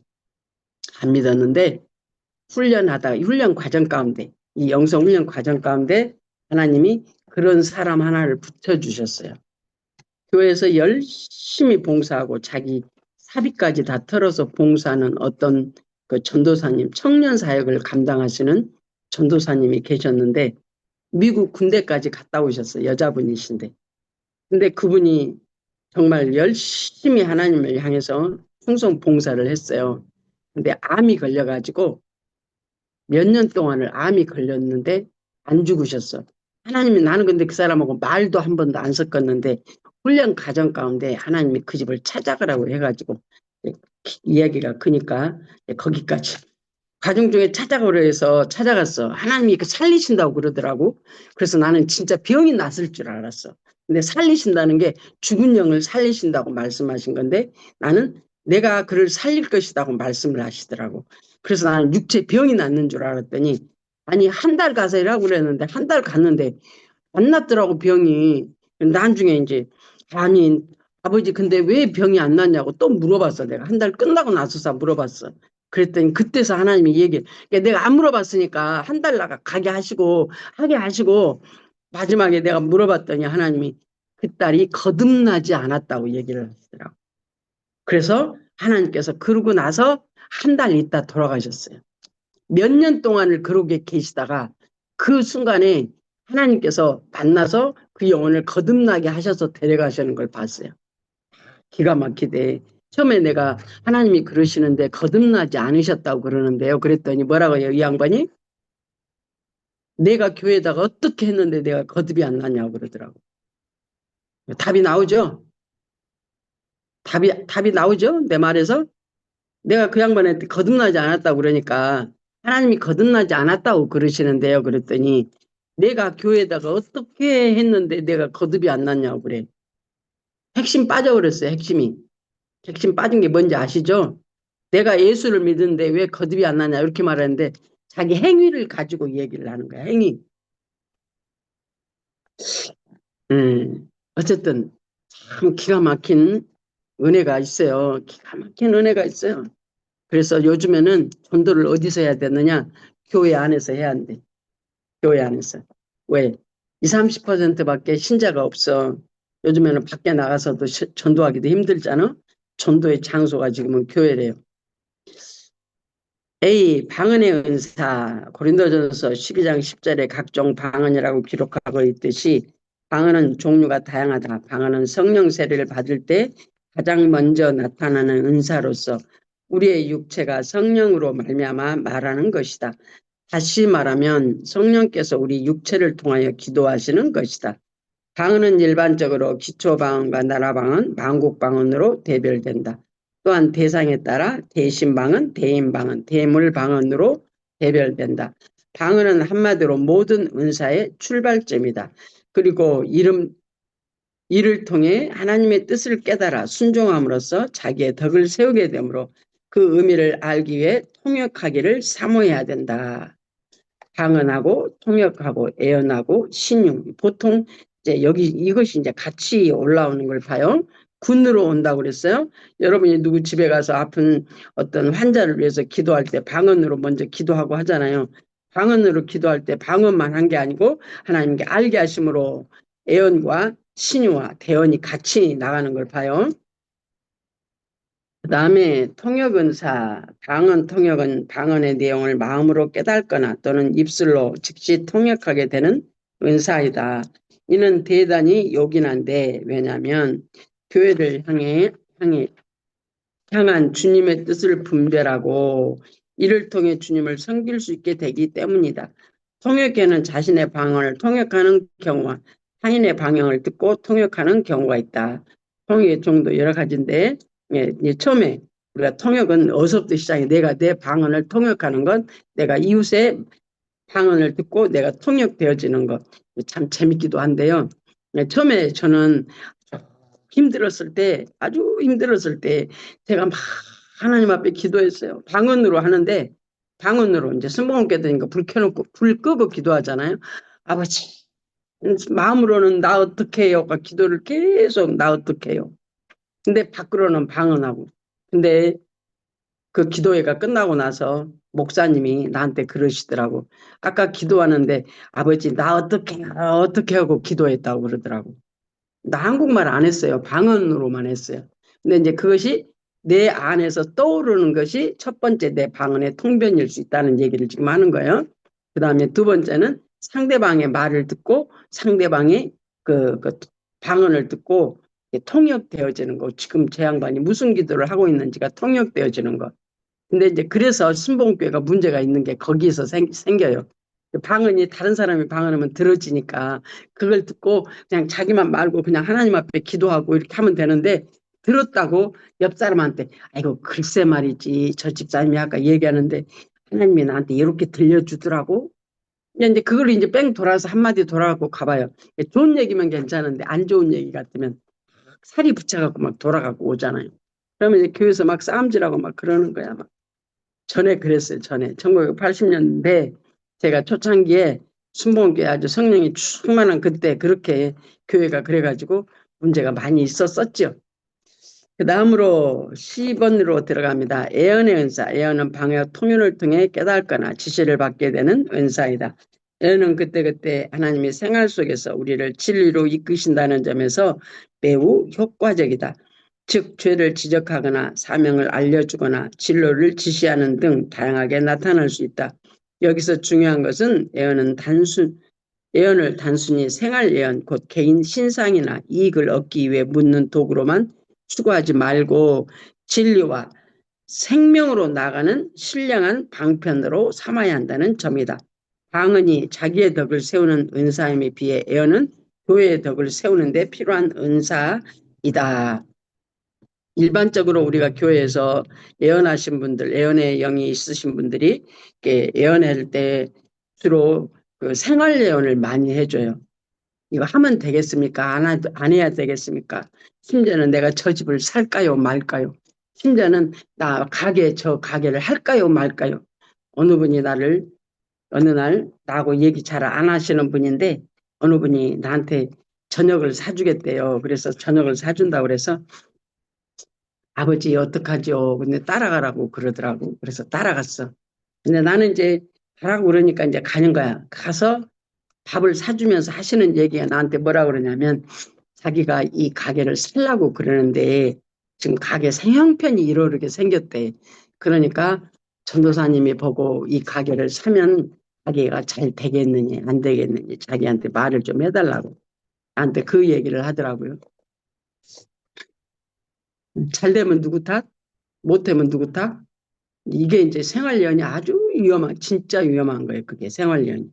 안 믿었는데 훈련 과정 가운데, 이 영성 훈련 과정 가운데 하나님이 그런 사람 하나를 붙여주셨어요. 교회에서 열심히 봉사하고 자기 사비까지 다 털어서 봉사하는 어떤 그 전도사님, 청년 사역을 감당하시는 전도사님이 계셨는데 미국 군대까지 갔다 오셨어요. 여자분이신데. 근데 그분이 정말 열심히 하나님을 향해서 충성 봉사를 했어요. 근데 암이 걸려가지고 몇 년 동안을 암이 걸렸는데 안 죽으셨어. 하나님이, 나는 근데 그 사람하고 말도 한 번도 안 섞었는데 훈련 과정 가운데 하나님이 그 집을 찾아가라고 해가지고 이야기가 크니까 거기까지 과정 중에 찾아가려 해서 찾아갔어. 하나님이 그 살리신다고 그러더라고. 그래서 나는 진짜 병이 났을 줄 알았어. 근데 살리신다는 게 죽은 영을 살리신다고 말씀하신 건데 나는 내가 그를 살릴 것이라고 말씀을 하시더라고. 그래서 나는 육체 병이 낫는 줄 알았더니 아니 한 달 가서 일하고 그랬는데 한 달 갔는데 안 낫더라고 병이. 나중에 이제 아니 아버지 근데 왜 병이 안 낫냐고 또 물어봤어. 내가 한 달 끝나고 나서서 물어봤어. 그랬더니 그때서 하나님이 얘기해. 내가 안 물어봤으니까 한 달 가게 하게 하시고 마지막에 내가 물어봤더니 하나님이 그 딸이 거듭나지 않았다고 얘기를 하시더라고. 그래서 하나님께서 그러고 나서 한 달 있다 돌아가셨어요. 몇 년 동안을 그러게 계시다가 그 순간에 하나님께서 만나서 그 영혼을 거듭나게 하셔서 데려가시는 걸 봤어요. 기가 막히대. 처음에 내가 하나님이 그러시는데 거듭나지 않으셨다고 그러는데요. 그랬더니 뭐라고 해요? 이 양반이? 내가 교회에다가 어떻게 했는데 내가 거듭이 안 나냐고 그러더라고. 답이 나오죠? 답이 나오죠? 내 말에서? 내가 그 양반한테 거듭나지 않았다고 그러니까 하나님이 거듭나지 않았다고 그러시는데요. 그랬더니 내가 교회에다가 어떻게 했는데 내가 거듭이 안 났냐고 그래. 핵심 빠져버렸어요. 핵심 빠진 게 뭔지 아시죠? 내가 예수를 믿는데 왜 거듭이 안 나냐 이렇게 말하는데 자기 행위를 가지고 얘기를 하는 거야. 행위. 어쨌든 참 기가 막힌 은혜가 있어요. 기가 막힌 은혜가 있어요. 그래서 요즘에는 전도를 어디서 해야 되느냐? 교회 안에서 해야 한대. 교회 안에서. 왜? 20, 30%밖에 신자가 없어. 요즘에는 밖에 나가서도 전도하기도 힘들잖아. 전도의 장소가 지금은 교회래요. A. 방언의 은사. 고린도전서 12장 10절에 각종 방언이라고 기록하고 있듯이 방언은 종류가 다양하다. 방언은 성령 세례를 받을 때 가장 먼저 나타나는 은사로서 우리의 육체가 성령으로 말미암아 말하는 것이다. 다시 말하면 성령께서 우리 육체를 통하여 기도하시는 것이다. 방언은 일반적으로 기초방언과 나라방언, 만국방언으로 대별된다. 또한 대상에 따라 대신방언, 대인방언, 대물방언으로 대별된다. 방언은 한마디로 모든 은사의 출발점이다. 그리고 이를 통해 하나님의 뜻을 깨달아 순종함으로써 자기의 덕을 세우게 되므로 그 의미를 알기 위해 통역하기를 사모해야 된다. 방언하고 통역하고 애언하고 신용, 보통 이제 여기 이것이 이제 같이 올라오는 걸 봐요. 군으로 온다고 그랬어요. 여러분이 누구 집에 가서 아픈 어떤 환자를 위해서 기도할 때 방언으로 먼저 기도하고 하잖아요. 방언으로 기도할 때 방언만 한 게 아니고 하나님께 알게 하심으로 애언과 신유와 대언이 같이 나가는 걸 봐요. 그 다음에 통역은사, 방언 통역은 방언의 내용을 마음으로 깨닫거나 또는 입술로 즉시 통역하게 되는 은사이다. 이는 대단히 요긴한데 왜냐하면 교회를 향한 주님의 뜻을 분별하고 이를 통해 주님을 섬길 수 있게 되기 때문이다. 통역에는 자신의 방언을 통역하는 경우와 타인의 방언을 듣고 통역하는 경우가 있다. 통역의 종도 여러 가지인데 처음에 우리가 통역은 어디서부터 시작해? 내가 내 방언을 통역하는 건 내가 이웃의 방언을 듣고 내가 통역되어지는 것. 참 재밌기도 한데요. 처음에 저는 힘들었을 때, 아주 힘들었을 때 제가 막 하나님 앞에 기도했어요. 방언으로 하는데 방언으로 이제 순복음교회 되니까 불 켜놓고 불 끄고 기도하잖아요. 아버지 마음으로는 나 어떻게 해요? 기도를 계속 나 어떻게 해요? 근데 밖으로는 방언하고. 근데 그 기도회가 끝나고 나서 목사님이 나한테 그러시더라고. 아까 기도하는데 아버지 나 어떻게 하고 기도했다고 그러더라고. 나 한국말 안 했어요. 방언으로만 했어요. 근데 이제 그것이 내 안에서 떠오르는 것이 첫 번째 내 방언의 통변일 수 있다는 얘기를 지금 하는 거예요. 그 다음에 두 번째는 상대방의 말을 듣고 상대방의 그 방언을 듣고 통역되어지는 거. 지금 제 양반이 무슨 기도를 하고 있는지가 통역되어지는 거. 근데 이제 그래서 순복음교회가 문제가 있는 게 거기서 생겨요. 방언이 다른 사람이 방언하면 들어지니까 그걸 듣고 그냥 자기만 말고 그냥 하나님 앞에 기도하고 이렇게 하면 되는데 들었다고 옆 사람한테 아이고 글쎄 말이지 저 집사님이 아까 얘기하는데 하나님이 나한테 이렇게 들려주더라고. 이제 그걸 이제 뺑 돌아서 한마디 돌아가고 가봐요. 좋은 얘기면 괜찮은데 안 좋은 얘기 같으면 살이 붙여갖고 막 돌아가고 오잖아요. 그러면 이제 교회에서 막 싸움질하고 막 그러는 거야. 막. 전에 그랬어요. 전에 1980년대 제가 초창기에 순복음교회 아주 성령이 충만한 그때 그렇게 교회가 그래가지고 문제가 많이 있었었죠. 그 다음으로 10번으로 들어갑니다. 예언의 은사. 예언은 방역 통윤을 통해 깨닫거나 지시를 받게 되는 은사이다. 예언은 그때그때 하나님이 생활 속에서 우리를 진리로 이끄신다는 점에서 매우 효과적이다. 즉 죄를 지적하거나 사명을 알려주거나 진로를 지시하는 등 다양하게 나타날 수 있다. 여기서 중요한 것은 예언을 단순히 생활 예언, 곧 개인 신상이나 이익을 얻기 위해 묻는 도구로만 추구하지 말고 진리와 생명으로 나가는 신령한 방편으로 삼아야 한다는 점이다. 방언이 자기의 덕을 세우는 은사임에 비해 예언은 교회의 덕을 세우는 데 필요한 은사이다. 일반적으로 우리가 교회에서 예언하신 분들, 예언의 영이 있으신 분들이 예언할 때 주로 그 생활 예언을 많이 해줘요. 이거 하면 되겠습니까? 안 해야 되겠습니까? 심지어는 내가 저 집을 살까요? 말까요? 심지어는 저 가게를 할까요? 말까요? 어느 분이 어느 날 나하고 얘기 잘 안 하시는 분인데 어느 분이 나한테 저녁을 사주겠대요. 그래서 저녁을 사준다고 그래서 아버지 어떡하죠? 근데 따라가라고 그러더라고. 그래서 따라갔어. 근데 나는 이제 가라고 그러니까 이제 가는 거야. 가서 밥을 사주면서 하시는 얘기가 나한테 뭐라 그러냐면 자기가 이 가게를 살라고 그러는데 지금 가게 형편이 이러게 생겼대. 그러니까 전도사님이 보고 이 가게를 사면 가게가 잘 되겠느니 안 되겠느니 자기한테 말을 좀 해달라고 나한테 그 얘기를 하더라고요. 잘 되면 누구 탓? 못 되면 누구 탓? 이게 이제 생활예언이 아주 진짜 위험한 거예요. 그게 생활예언이.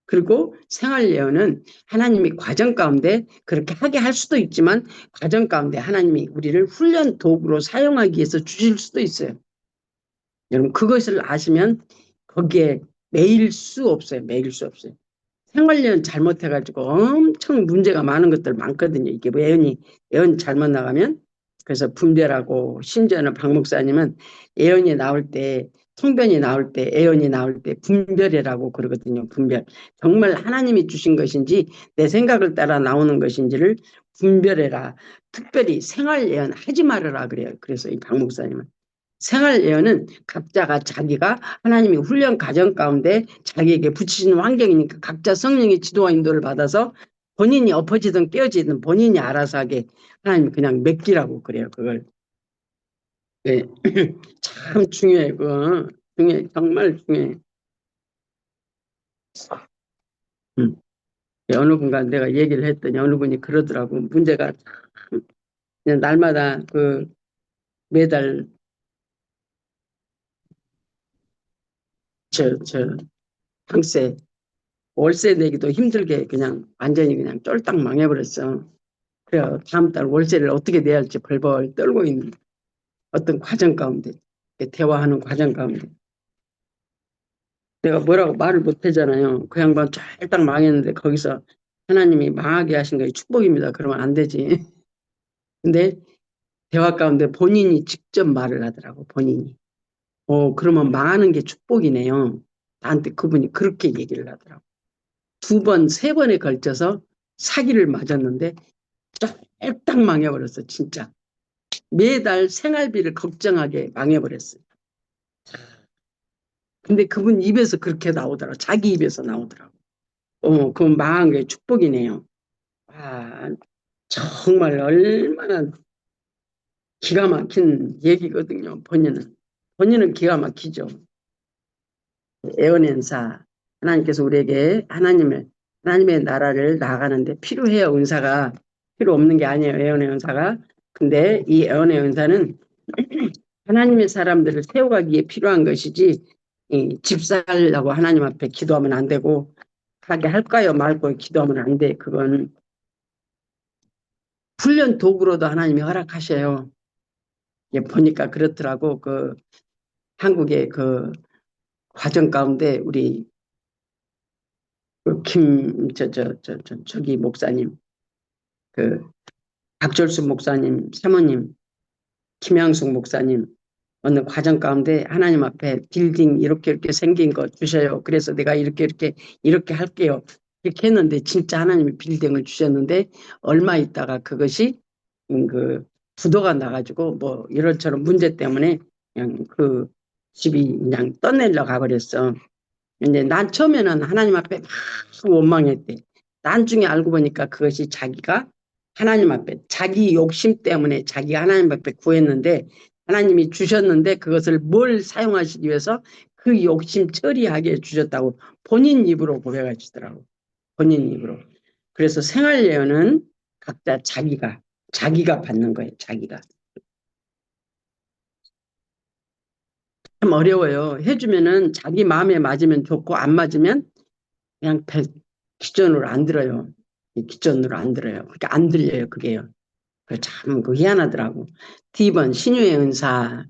그리고 생활예언은 하나님이 과정 가운데 그렇게 하게 할 수도 있지만 과정 가운데 하나님이 우리를 훈련 도구로 사용하기 위해서 주실 수도 있어요. 여러분 그것을 아시면 거기에 매일 수 없어요. 매일 수 없어요. 생활예언 잘못해가지고 엄청 문제가 많은 것들 많거든요. 이게 뭐 예언 잘못 나가면 그래서 분별하고 심지어는 박 목사님은 예언이 나올 때 성변이 나올 때, 애언이 나올 때 분별이라고 그러거든요. 분별. 정말 하나님이 주신 것인지 내 생각을 따라 나오는 것인지를 분별해라. 특별히 생활 예언 하지 말아라 그래요. 그래서 이 박 목사님은 생활 예언은 각자가 자기가 하나님이 훈련 과정 가운데 자기에게 붙이시는 환경이니까 각자 성령의 지도와 인도를 받아서 본인이 엎어지든 깨어지든 본인이 알아서 하게 하나님이 그냥 맡기라고 그래요. 그걸. 네. 참 중요해. 그거. 중요해. 정말 중요해. 음. 어느 분과 내가 얘기를 했더니 어느 분이 그러더라고. 문제가 참 그냥 날마다 그 매달 저 방세 월세 내기도 힘들게 그냥 완전히 그냥 쫄딱 망해버렸어. 그래 다음 달 월세를 어떻게 내야 할지 벌벌 떨고 있는 어떤 과정 가운데 대화하는 과정 가운데 내가 뭐라고 말을 못 하잖아요. 그 양반 쫄딱 망했는데 거기서 하나님이 망하게 하신 게 축복입니다. 그러면 안 되지. 근데 대화 가운데 본인이 직접 말을 하더라고. 본인이. 그러면 망하는 게 축복이네요. 나한테 그분이 그렇게 얘기를 하더라고. 두 번, 세 번에 걸쳐서 사기를 맞았는데 쫄딱 망해버렸어. 진짜. 매달 생활비를 걱정하게 망해버렸어요. 근데 그분 입에서 그렇게 나오더라고. 자기 입에서 나오더라고. 그건 망한 게 축복이네요. 아, 정말 얼마나 기가 막힌 얘기거든요. 본인은 기가 막히죠. 애언은사 하나님께서 우리에게 하나님의 나라를 나아가는데 필요해요. 은사가 필요 없는 게 아니에요. 애언의 은사가. 근데 이 애언의 은사는 하나님의 사람들을 세워가기에 필요한 것이지 집 살라고 하나님 앞에 기도하면 안 되고 하게 할까요 말고 기도하면 안 돼. 그건 훈련 도구로도 하나님이 허락하셔요. 보니까 그렇더라고. 그 한국의 그 과정 가운데 우리 저기 목사님, 그 박철수 목사님, 사모님, 김양숙 목사님 어느 과정 가운데 하나님 앞에 빌딩 이렇게 생긴 거 주셔요. 그래서 내가 이렇게 할게요. 이렇게 했는데 진짜 하나님이 빌딩을 주셨는데 얼마 있다가 그것이 그 부도가 나가지고 뭐 이런저런 문제 때문에 그냥 그 집이 그냥 떠내려 가버렸어. 근데 난 처음에는 하나님 앞에 막 원망했대. 나중에 알고 보니까 그것이 자기가 하나님 앞에 자기 욕심 때문에 자기가 하나님 앞에 구했는데 하나님이 주셨는데 그것을 뭘 사용하시기 위해서 그 욕심 처리하게 주셨다고 본인 입으로 고백하시더라고. 본인 입으로. 그래서 생활 예언은 각자 자기가 받는 거예요. 자기가. 참 어려워요. 해주면은 자기 마음에 맞으면 좋고 안 맞으면 그냥 기존으로 안 들어요. 기존으로 안 들어요. 그러니까 안 들려요. 그게요. 참 희한하더라고. D번 신유의 은사.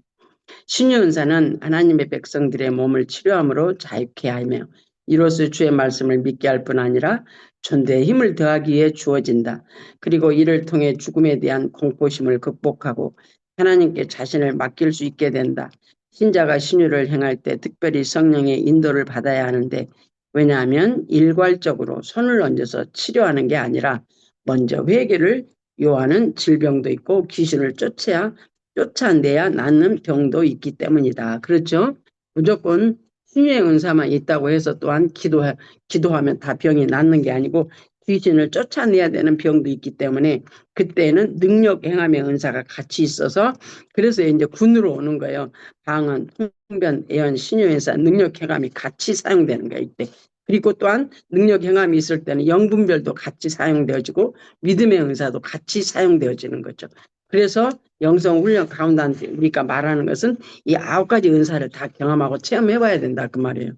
신유의 은사는 하나님의 백성들의 몸을 치료함으로 자유케 하며 이로써 주의 말씀을 믿게 할 뿐 아니라 전대에 힘을 더하기 위해 주어진다. 그리고 이를 통해 죽음에 대한 공포심을 극복하고 하나님께 자신을 맡길 수 있게 된다. 신자가 신유를 행할 때 특별히 성령의 인도를 받아야 하는데 왜냐하면 일괄적으로 손을 얹어서 치료하는 게 아니라 먼저 회개를 요하는 질병도 있고 귀신을 쫓아내야 낫는 병도 있기 때문이다. 그렇죠? 무조건 신유의 은사만 있다고 해서 또한 기도하면 다 병이 낫는 게 아니고 귀신을 쫓아내야 되는 병도 있기 때문에 그때는 능력 행함의 은사가 같이 있어서 그래서 이제 군으로 오는 거예요. 방언, 통변, 예언, 신유의 은사, 능력 행함이 같이 사용되는 거예요. 이때. 그리고 또한 능력 행함이 있을 때는 영분별도 같이 사용되어지고 믿음의 은사도 같이 사용되어지는 거죠. 그래서 영성훈련 가운데 우리가 말하는 것은 이 9가지 은사를 다 경험하고 체험해봐야 된다 그 말이에요.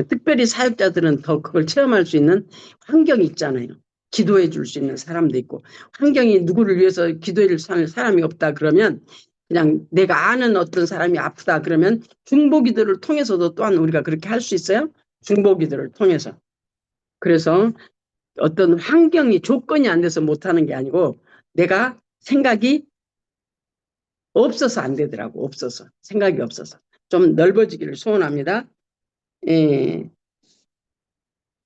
특별히 사역자들은 더 그걸 체험할 수 있는 환경이 있잖아요. 기도해 줄 수 있는 사람도 있고 환경이 누구를 위해서 기도해 줄 사람이 없다 그러면 그냥 내가 아는 어떤 사람이 아프다 그러면 중보기도를 통해서도 또한 우리가 그렇게 할 수 있어요. 중보기도를 통해서. 그래서 어떤 환경이 조건이 안 돼서 못하는 게 아니고 내가 생각이 없어서 안 되더라고. 없어서. 생각이 없어서. 좀 넓어지기를 소원합니다. 예.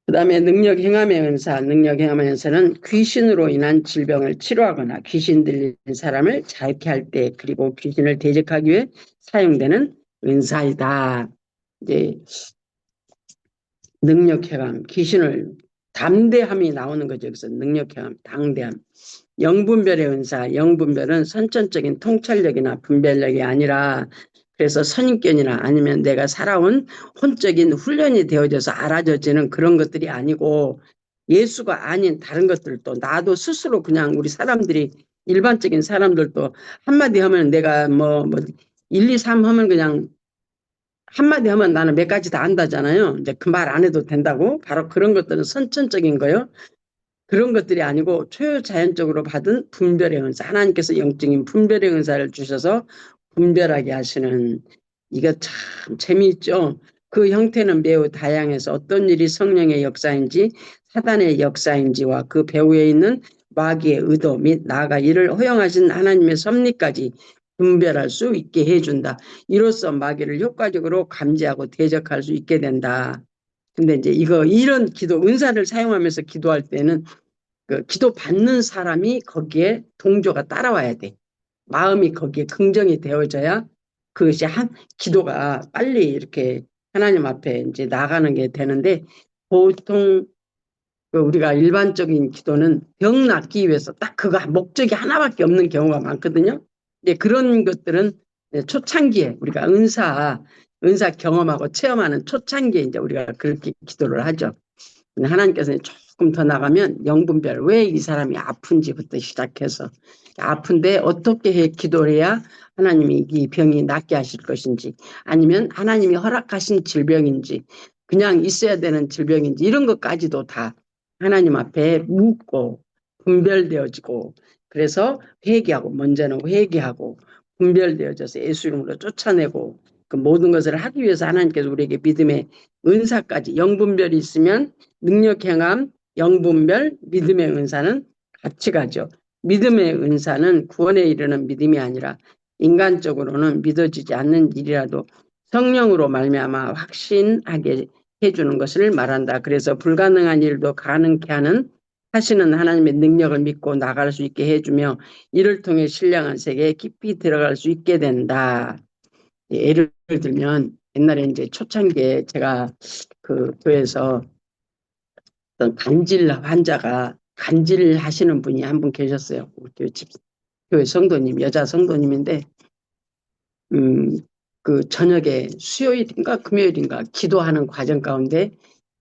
그다음에 능력 행함의 은사, 능력 행함의 은사는 귀신으로 인한 질병을 치료하거나 귀신 들린 사람을 자유케 할 때, 그리고 귀신을 대적하기 위해 사용되는 은사이다. 이제 능력 행함, 귀신을 담대함이 나오는 거죠. 그래서 능력 행함, 당대함. 영분별의 은사, 영분별은 선천적인 통찰력이나 분별력이 아니라, 그래서 선입견이나 아니면 내가 살아온 혼적인 훈련이 되어져서 알아져지는 그런 것들이 아니고, 예수가 아닌 다른 것들도, 나도 스스로 그냥 우리 사람들이, 일반적인 사람들도 한마디 하면 내가 뭐 1, 2, 3 하면 그냥 한마디 하면 나는 몇 가지 다 안다잖아요. 이제 그 말 안 해도 된다고. 바로 그런 것들은 선천적인 거예요. 그런 것들이 아니고 초자연적으로 받은 분별의 은사, 하나님께서 영적인 분별의 은사를 주셔서 분별하게 하시는, 이거 참 재미있죠. 그 형태는 매우 다양해서 어떤 일이 성령의 역사인지 사단의 역사인지와 그 배후에 있는 마귀의 의도 및 나아가 이를 허용하신 하나님의 섭리까지 분별할 수 있게 해준다. 이로써 마귀를 효과적으로 감지하고 대적할 수 있게 된다. 근데 이제 이런 기도, 은사를 사용하면서 기도할 때는 그 기도 받는 사람이 거기에 동조가 따라와야 돼. 마음이 거기에 긍정이 되어져야 그것이 기도가 빨리 이렇게 하나님 앞에 이제 나가는 게 되는데, 보통 그 우리가 일반적인 기도는 병 낫기 위해서 딱 그거 목적이 하나밖에 없는 경우가 많거든요. 이제 그런 것들은 초창기에 우리가 은사 경험하고 체험하는 초창기에 이제 우리가 그렇게 기도를 하죠. 하나님께서는 조금 더 나가면 영분별, 왜 이 사람이 아픈지부터 시작해서, 아픈데 어떻게 기도를 해야 하나님이 이 병이 낫게 하실 것인지, 아니면 하나님이 허락하신 질병인지 그냥 있어야 되는 질병인지, 이런 것까지도 다 하나님 앞에 묻고 분별되어지고, 그래서 회개하고, 먼저는 회개하고 분별되어져서 예수 이름으로 쫓아내고, 그 모든 것을 하기 위해서 하나님께서 우리에게 믿음의 은사까지, 영분별이 있으면 능력 행함, 영분별, 믿음의 은사는 같이 가죠. 믿음의 은사는 구원에 이르는 믿음이 아니라 인간적으로는 믿어지지 않는 일이라도 성령으로 말미암아 확신하게 해주는 것을 말한다. 그래서 불가능한 일도 가능케 하시는 하나님의 능력을 믿고 나갈 수 있게 해주며, 이를 통해 신령한 세계에 깊이 들어갈 수 있게 된다. 예를 들면 옛날에 이제 초창기에 제가 그 교회에서 어떤 간질 환자가, 간질하시는 분이 한 분 계셨어요. 교회 성도님, 여자 성도님인데, 그 저녁에 수요일인가 금요일인가 기도하는 과정 가운데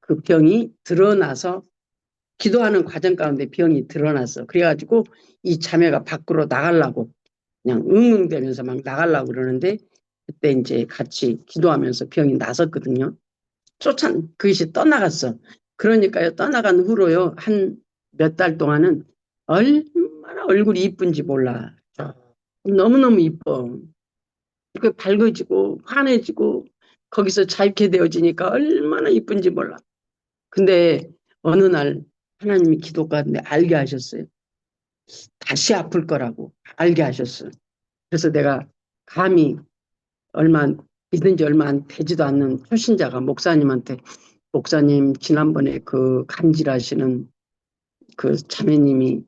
그 병이 드러나서, 기도하는 과정 가운데 병이 드러났어. 그래가지고 이 자매가 밖으로 나가려고 그냥 응응대면서 막 나가려고 그러는데, 그때 이제 같이 기도하면서 병이 나섰거든요. 그것이 떠나갔어. 그러니까요, 떠나간 후로요, 한 몇 달 동안은 얼마나 얼굴이 이쁜지 몰라. 너무너무 이뻐. 이렇게 밝아지고 환해지고 거기서 자유케 되어지니까 얼마나 이쁜지 몰라. 근데 어느 날 하나님이 기도 가운데 알게 하셨어요. 다시 아플 거라고 알게 하셨어요. 그래서 내가 감히, 믿은 지 얼마 되지도 않는 초신자가 목사님한테, 목사님 지난번에 그 간질하시는 그 자매님이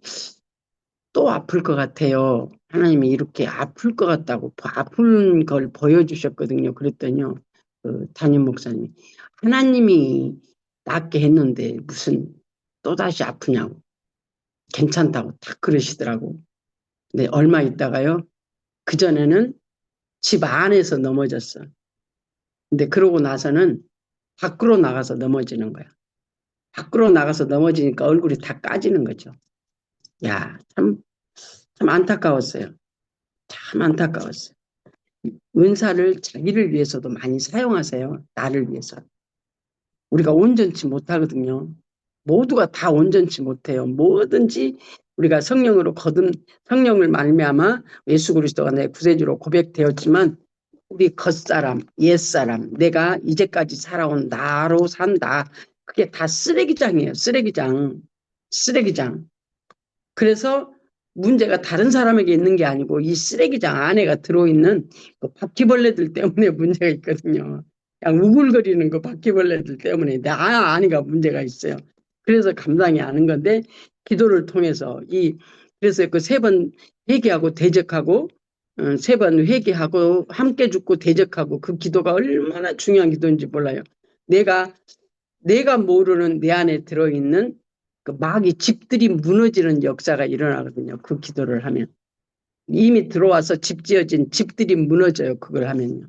또 아플 것 같아요. 하나님이 이렇게 아플 것 같다고 아픈 걸 보여주셨거든요. 그랬더니요, 그 담임 목사님이 하나님이 낫게 했는데 무슨 또다시 아프냐고, 괜찮다고 딱 그러시더라고. 근데 얼마 있다가요, 그전에는 집 안에서 넘어졌어. 근데 그러고 나서는 밖으로 나가서 넘어지는 거야. 밖으로 나가서 넘어지니까 얼굴이 다 까지는 거죠. 야, 참 안타까웠어요. 참 안타까웠어요. 은사를 자기를 위해서도 많이 사용하세요. 나를 위해서. 우리가 온전치 못하거든요. 모두가 다 온전치 못해요. 뭐든지 우리가 성령으로 거듭, 성령을 말미암아 예수 그리스도가 내 구세주로 고백되었지만, 우리 겉사람, 옛사람, 내가 이제까지 살아온 나로 산다. 그게 다 쓰레기장이에요. 쓰레기장. 쓰레기장. 그래서 문제가 다른 사람에게 있는 게 아니고 이 쓰레기장 안에가 들어있는 그 바퀴벌레들 때문에 문제가 있거든요. 그냥 우글거리는 그 바퀴벌레들 때문에 내 안에가 문제가 있어요. 그래서 감당이 안 하는 건데 기도를 통해서 그래서 그 3번 회개하고 대적하고 3번 회개하고 함께 죽고 대적하고 그 기도가 얼마나 중요한 기도인지 몰라요. 내가 모르는 내 안에 들어있는 그 마귀 집들이 무너지는 역사가 일어나거든요. 그 기도를 하면. 이미 들어와서 집 지어진 집들이 무너져요. 그걸 하면요.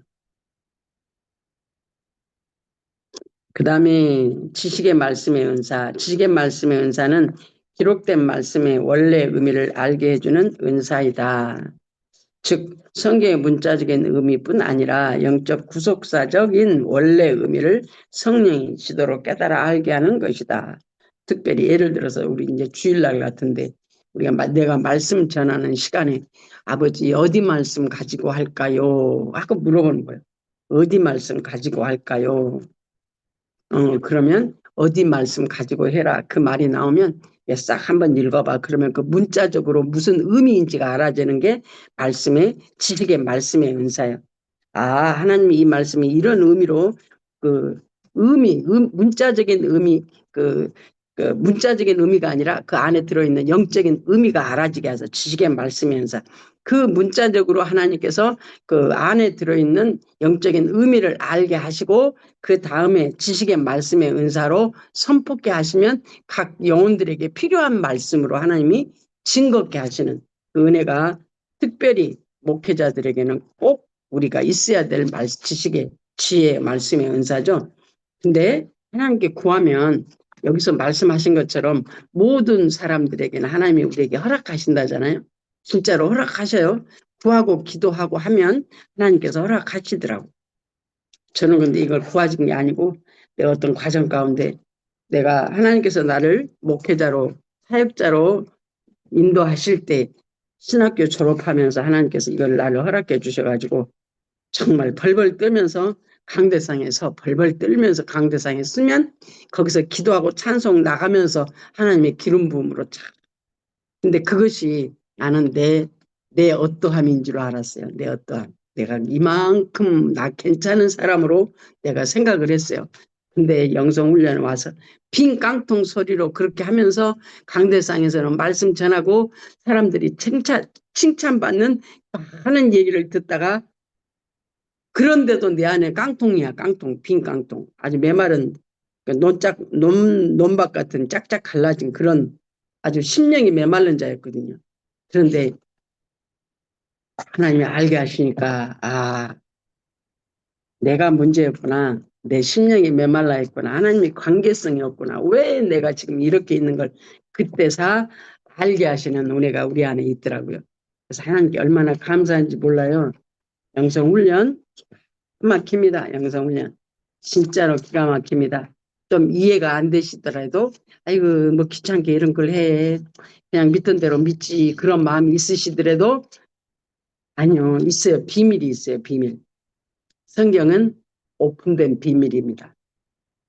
그 다음에 지식의 말씀의 은사. 지식의 말씀의 은사는 기록된 말씀의 원래 의미를 알게 해주는 은사이다. 즉 성경의 문자적인 의미뿐 아니라 영적 구속사적인 원래 의미를 성령이 지도로 깨달아 알게 하는 것이다. 특별히 예를 들어서 우리 이제 주일날 같은데 내가 말씀 전하는 시간에 아버지 어디 말씀 가지고 할까요? 하고 물어보는 거예요. 어디 말씀 가지고 할까요? 그러면 어디 말씀 가지고 해라. 그 말이 나오면 싹 한번 읽어봐. 그러면 그 문자적으로 무슨 의미인지가 알아지는 게 지식의 말씀의 은사예요. 하나님이 이 말씀이 이런 의미로 그 문자적인 의미, 그 문자적인 의미가 아니라 그 안에 들어있는 영적인 의미가 알아지게 해서 지식의 말씀의 은사. 그 문자적으로 하나님께서 그 안에 들어있는 영적인 의미를 알게 하시고 그 다음에 지식의 말씀의 은사로 선포케 하시면 각 영혼들에게 필요한 말씀으로 하나님이 증거케 하시는 그 은혜가 특별히 목회자들에게는 꼭 우리가 있어야 될 지식의 지혜의 말씀의 은사죠. 근데 하나님께 구하면 여기서 말씀하신 것처럼 모든 사람들에게는 하나님이 우리에게 허락하신다잖아요. 진짜로 허락하셔요. 구하고 기도하고 하면 하나님께서 허락하시더라고. 저는 근데 이걸 구하신 게 아니고 내 어떤 과정 가운데 내가 하나님께서 나를 목회자로 사역자로 인도하실 때 신학교 졸업하면서 하나님께서 이걸 나를 허락해 주셔가지고 정말 벌벌 떨면서 강대상에서 벌벌 떨면서 강대상에 쓰면 거기서 기도하고 찬송 나가면서 하나님의 기름 부음으로 참. 근데 그것이 나는 내 어떠함인 줄 알았어요. 내 어떠함. 내가 이만큼 나 괜찮은 사람으로 내가 생각을 했어요. 근데 영성훈련에 와서 빈 깡통 소리로 그렇게 하면서 강대상에서는 말씀 전하고 사람들이 칭찬받는 하는 얘기를 듣다가 그런데도 내 안에 깡통이야, 깡통, 빈 깡통. 아주 메마른 논밭 같은 짝짝 갈라진 그런 아주 심령이 메마른 자였거든요. 그런데 하나님이 알게 하시니까 내가 문제였구나. 내 심령이 메말라 있구나. 하나님이 관계성이 없구나. 왜 내가 지금 이렇게 있는 걸 그때서 알게 하시는 은혜가 우리 안에 있더라고요. 그래서 하나님께 얼마나 감사한지 몰라요. 영성훈련 막힙니다. 영성훈련. 진짜로 기가 막힙니다. 좀 이해가 안 되시더라도 아이고 뭐 귀찮게 이런 걸 해. 그냥 믿던 대로 믿지. 그런 마음이 있으시더라도 아니요. 있어요. 비밀이 있어요. 비밀. 성경은 오픈된 비밀입니다.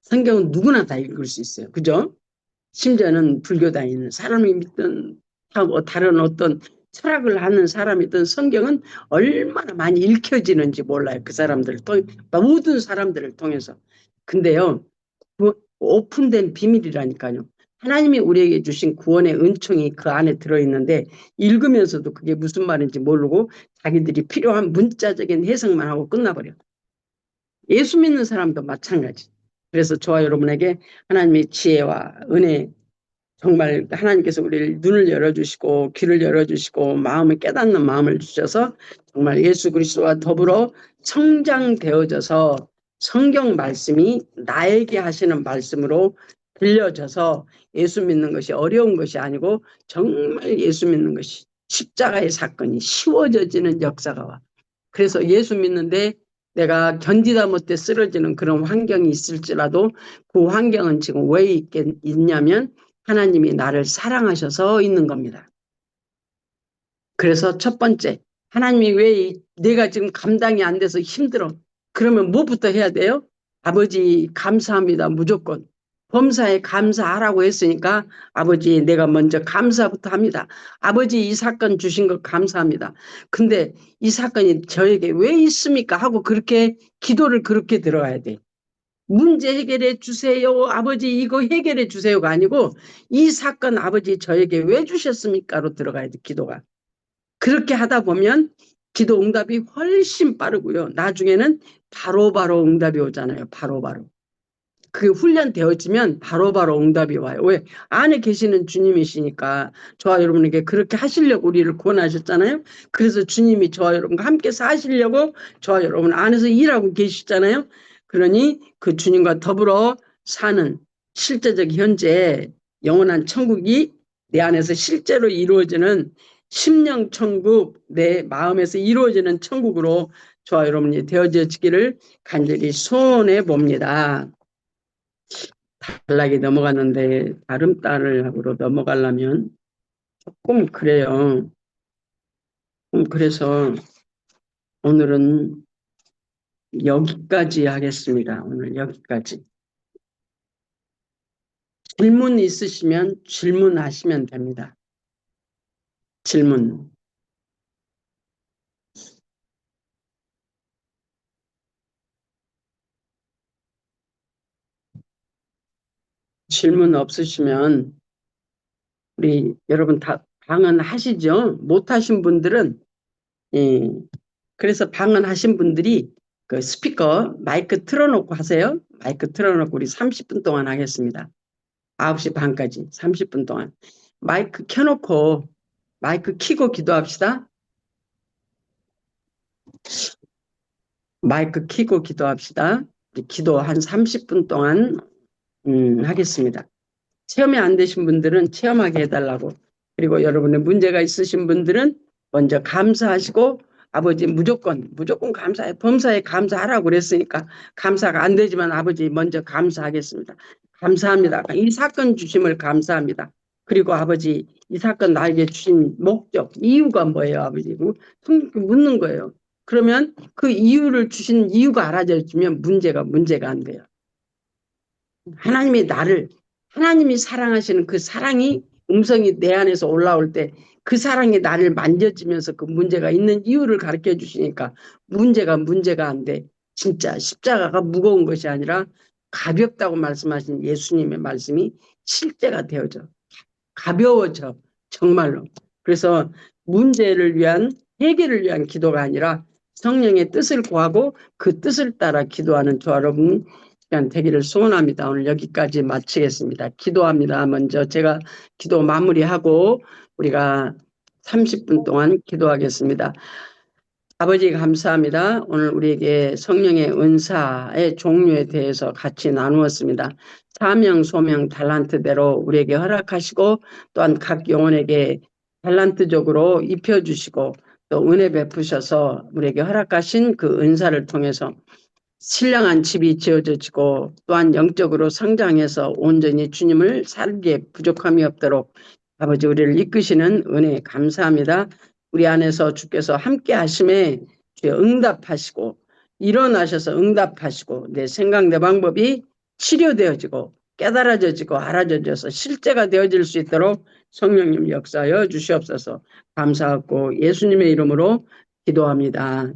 성경은 누구나 다 읽을 수 있어요. 그죠? 심지어는 불교 다니는 사람이 믿든 하고 다른 어떤 철학을 하는 사람이든 성경은 얼마나 많이 읽혀지는지 몰라요. 그 사람들을 통해 모든 사람들을 통해서. 근데요. 오픈된 비밀이라니까요. 하나님이 우리에게 주신 구원의 은총이 그 안에 들어있는데 읽으면서도 그게 무슨 말인지 모르고 자기들이 필요한 문자적인 해석만 하고 끝나버려요. 예수 믿는 사람도 마찬가지. 그래서 저와 여러분에게 하나님의 지혜와 은혜 정말 하나님께서 우리를 눈을 열어주시고 귀를 열어주시고 마음을 깨닫는 마음을 주셔서 정말 예수 그리스도와 더불어 성장되어져서 성경 말씀이 나에게 하시는 말씀으로 들려져서 예수 믿는 것이 어려운 것이 아니고 정말 예수 믿는 것이 십자가의 사건이 쉬워져지는 역사가 와. 그래서 예수 믿는데 내가 견디다 못해 쓰러지는 그런 환경이 있을지라도 그 환경은 지금 왜 있냐면 하나님이 나를 사랑하셔서 있는 겁니다. 그래서 첫 번째, 하나님이 왜 내가 지금 감당이 안 돼서 힘들어. 그러면 뭐부터 해야 돼요? 아버지 감사합니다. 무조건. 범사에 감사하라고 했으니까 아버지 내가 먼저 감사부터 합니다. 아버지 이 사건 주신 것 감사합니다. 근데 이 사건이 저에게 왜 있습니까? 하고 그렇게 기도를 그렇게 들어가야 돼. 문제 해결해 주세요. 아버지 이거 해결해 주세요가 아니고 이 사건 아버지 저에게 왜 주셨습니까로 들어가야 돼. 기도가. 그렇게 하다 보면 기도 응답이 훨씬 빠르고요. 나중에는 바로바로 응답이 오잖아요. 바로바로. 그게 훈련되어지면 바로바로 응답이 와요. 왜? 안에 계시는 주님이시니까 저와 여러분에게 그렇게 하시려고 우리를 구원하셨잖아요. 그래서 주님이 저와 여러분과 함께 사시려고 저와 여러분 안에서 일하고 계시잖아요. 그러니 그 주님과 더불어 사는 실제적 현재 영원한 천국이 내 안에서 실제로 이루어지는 심령 천국, 내 마음에서 이루어지는 천국으로 저와 여러분이 되어지기를 간절히 소원해 봅니다. 단락이 넘어갔는데 다른 딸을 넘어가려면 조금 그래요. 그래서 오늘은 여기까지 하겠습니다. 오늘 여기까지. 질문 있으시면 질문하시면 됩니다. 질문. 질문 없으시면 우리 여러분 다 방언하시죠? 못하신 분들은 예, 그래서 방언하신 분들이 그 스피커 마이크 틀어놓고 하세요. 마이크 틀어놓고 우리 30분 동안 하겠습니다. 9시 반까지 30분 동안. 마이크 켜놓고 마이크 켜고 기도합시다. 마이크 켜고 기도합시다. 기도 한 30분 동안 하겠습니다. 체험이 안 되신 분들은 체험하게 해달라고. 그리고 여러분의 문제가 있으신 분들은 먼저 감사하시고 아버지 무조건 감사해. 범사에 감사하라고 그랬으니까 감사가 안 되지만 아버지 먼저 감사하겠습니다. 감사합니다. 이 사건 주심을 감사합니다. 그리고 아버지 이 사건 나에게 주신 목적, 이유가 뭐예요 아버지? 묻는 거예요. 그러면 그 이유를 주신 이유가 알아져지면 문제가 안 돼요. 하나님이 사랑하시는 그 사랑이 음성이 내 안에서 올라올 때 그 사랑이 나를 만져지면서 그 문제가 있는 이유를 가르쳐 주시니까 문제가 안 돼. 진짜 십자가가 무거운 것이 아니라 가볍다고 말씀하신 예수님의 말씀이 실제가 되어져. 가벼워져. 정말로. 그래서 문제를 위한 해결을 위한 기도가 아니라 성령의 뜻을 구하고 그 뜻을 따라 기도하는 저 여러분 시간 되기를 소원합니다. 오늘 여기까지 마치겠습니다. 기도합니다. 먼저 제가 기도 마무리하고 우리가 30분 동안 기도하겠습니다. 아버지 감사합니다. 오늘 우리에게 성령의 은사의 종류에 대해서 같이 나누었습니다. 사명, 소명, 달란트대로 우리에게 허락하시고 또한 각 영혼에게 달란트적으로 입혀주시고 또 은혜 베푸셔서 우리에게 허락하신 그 은사를 통해서 신령한 집이 지어지고 또한 영적으로 성장해서 온전히 주님을 살기에 부족함이 없도록 아버지 우리를 이끄시는 은혜 감사합니다. 우리 안에서 주께서 함께 하심에 응답하시고 일어나셔서 응답하시고 내 생각 내 방법이 치료되어지고 깨달아져지고 알아져져서 실제가 되어질 수 있도록 성령님 역사하여 주시옵소서. 감사하고 예수님의 이름으로 기도합니다.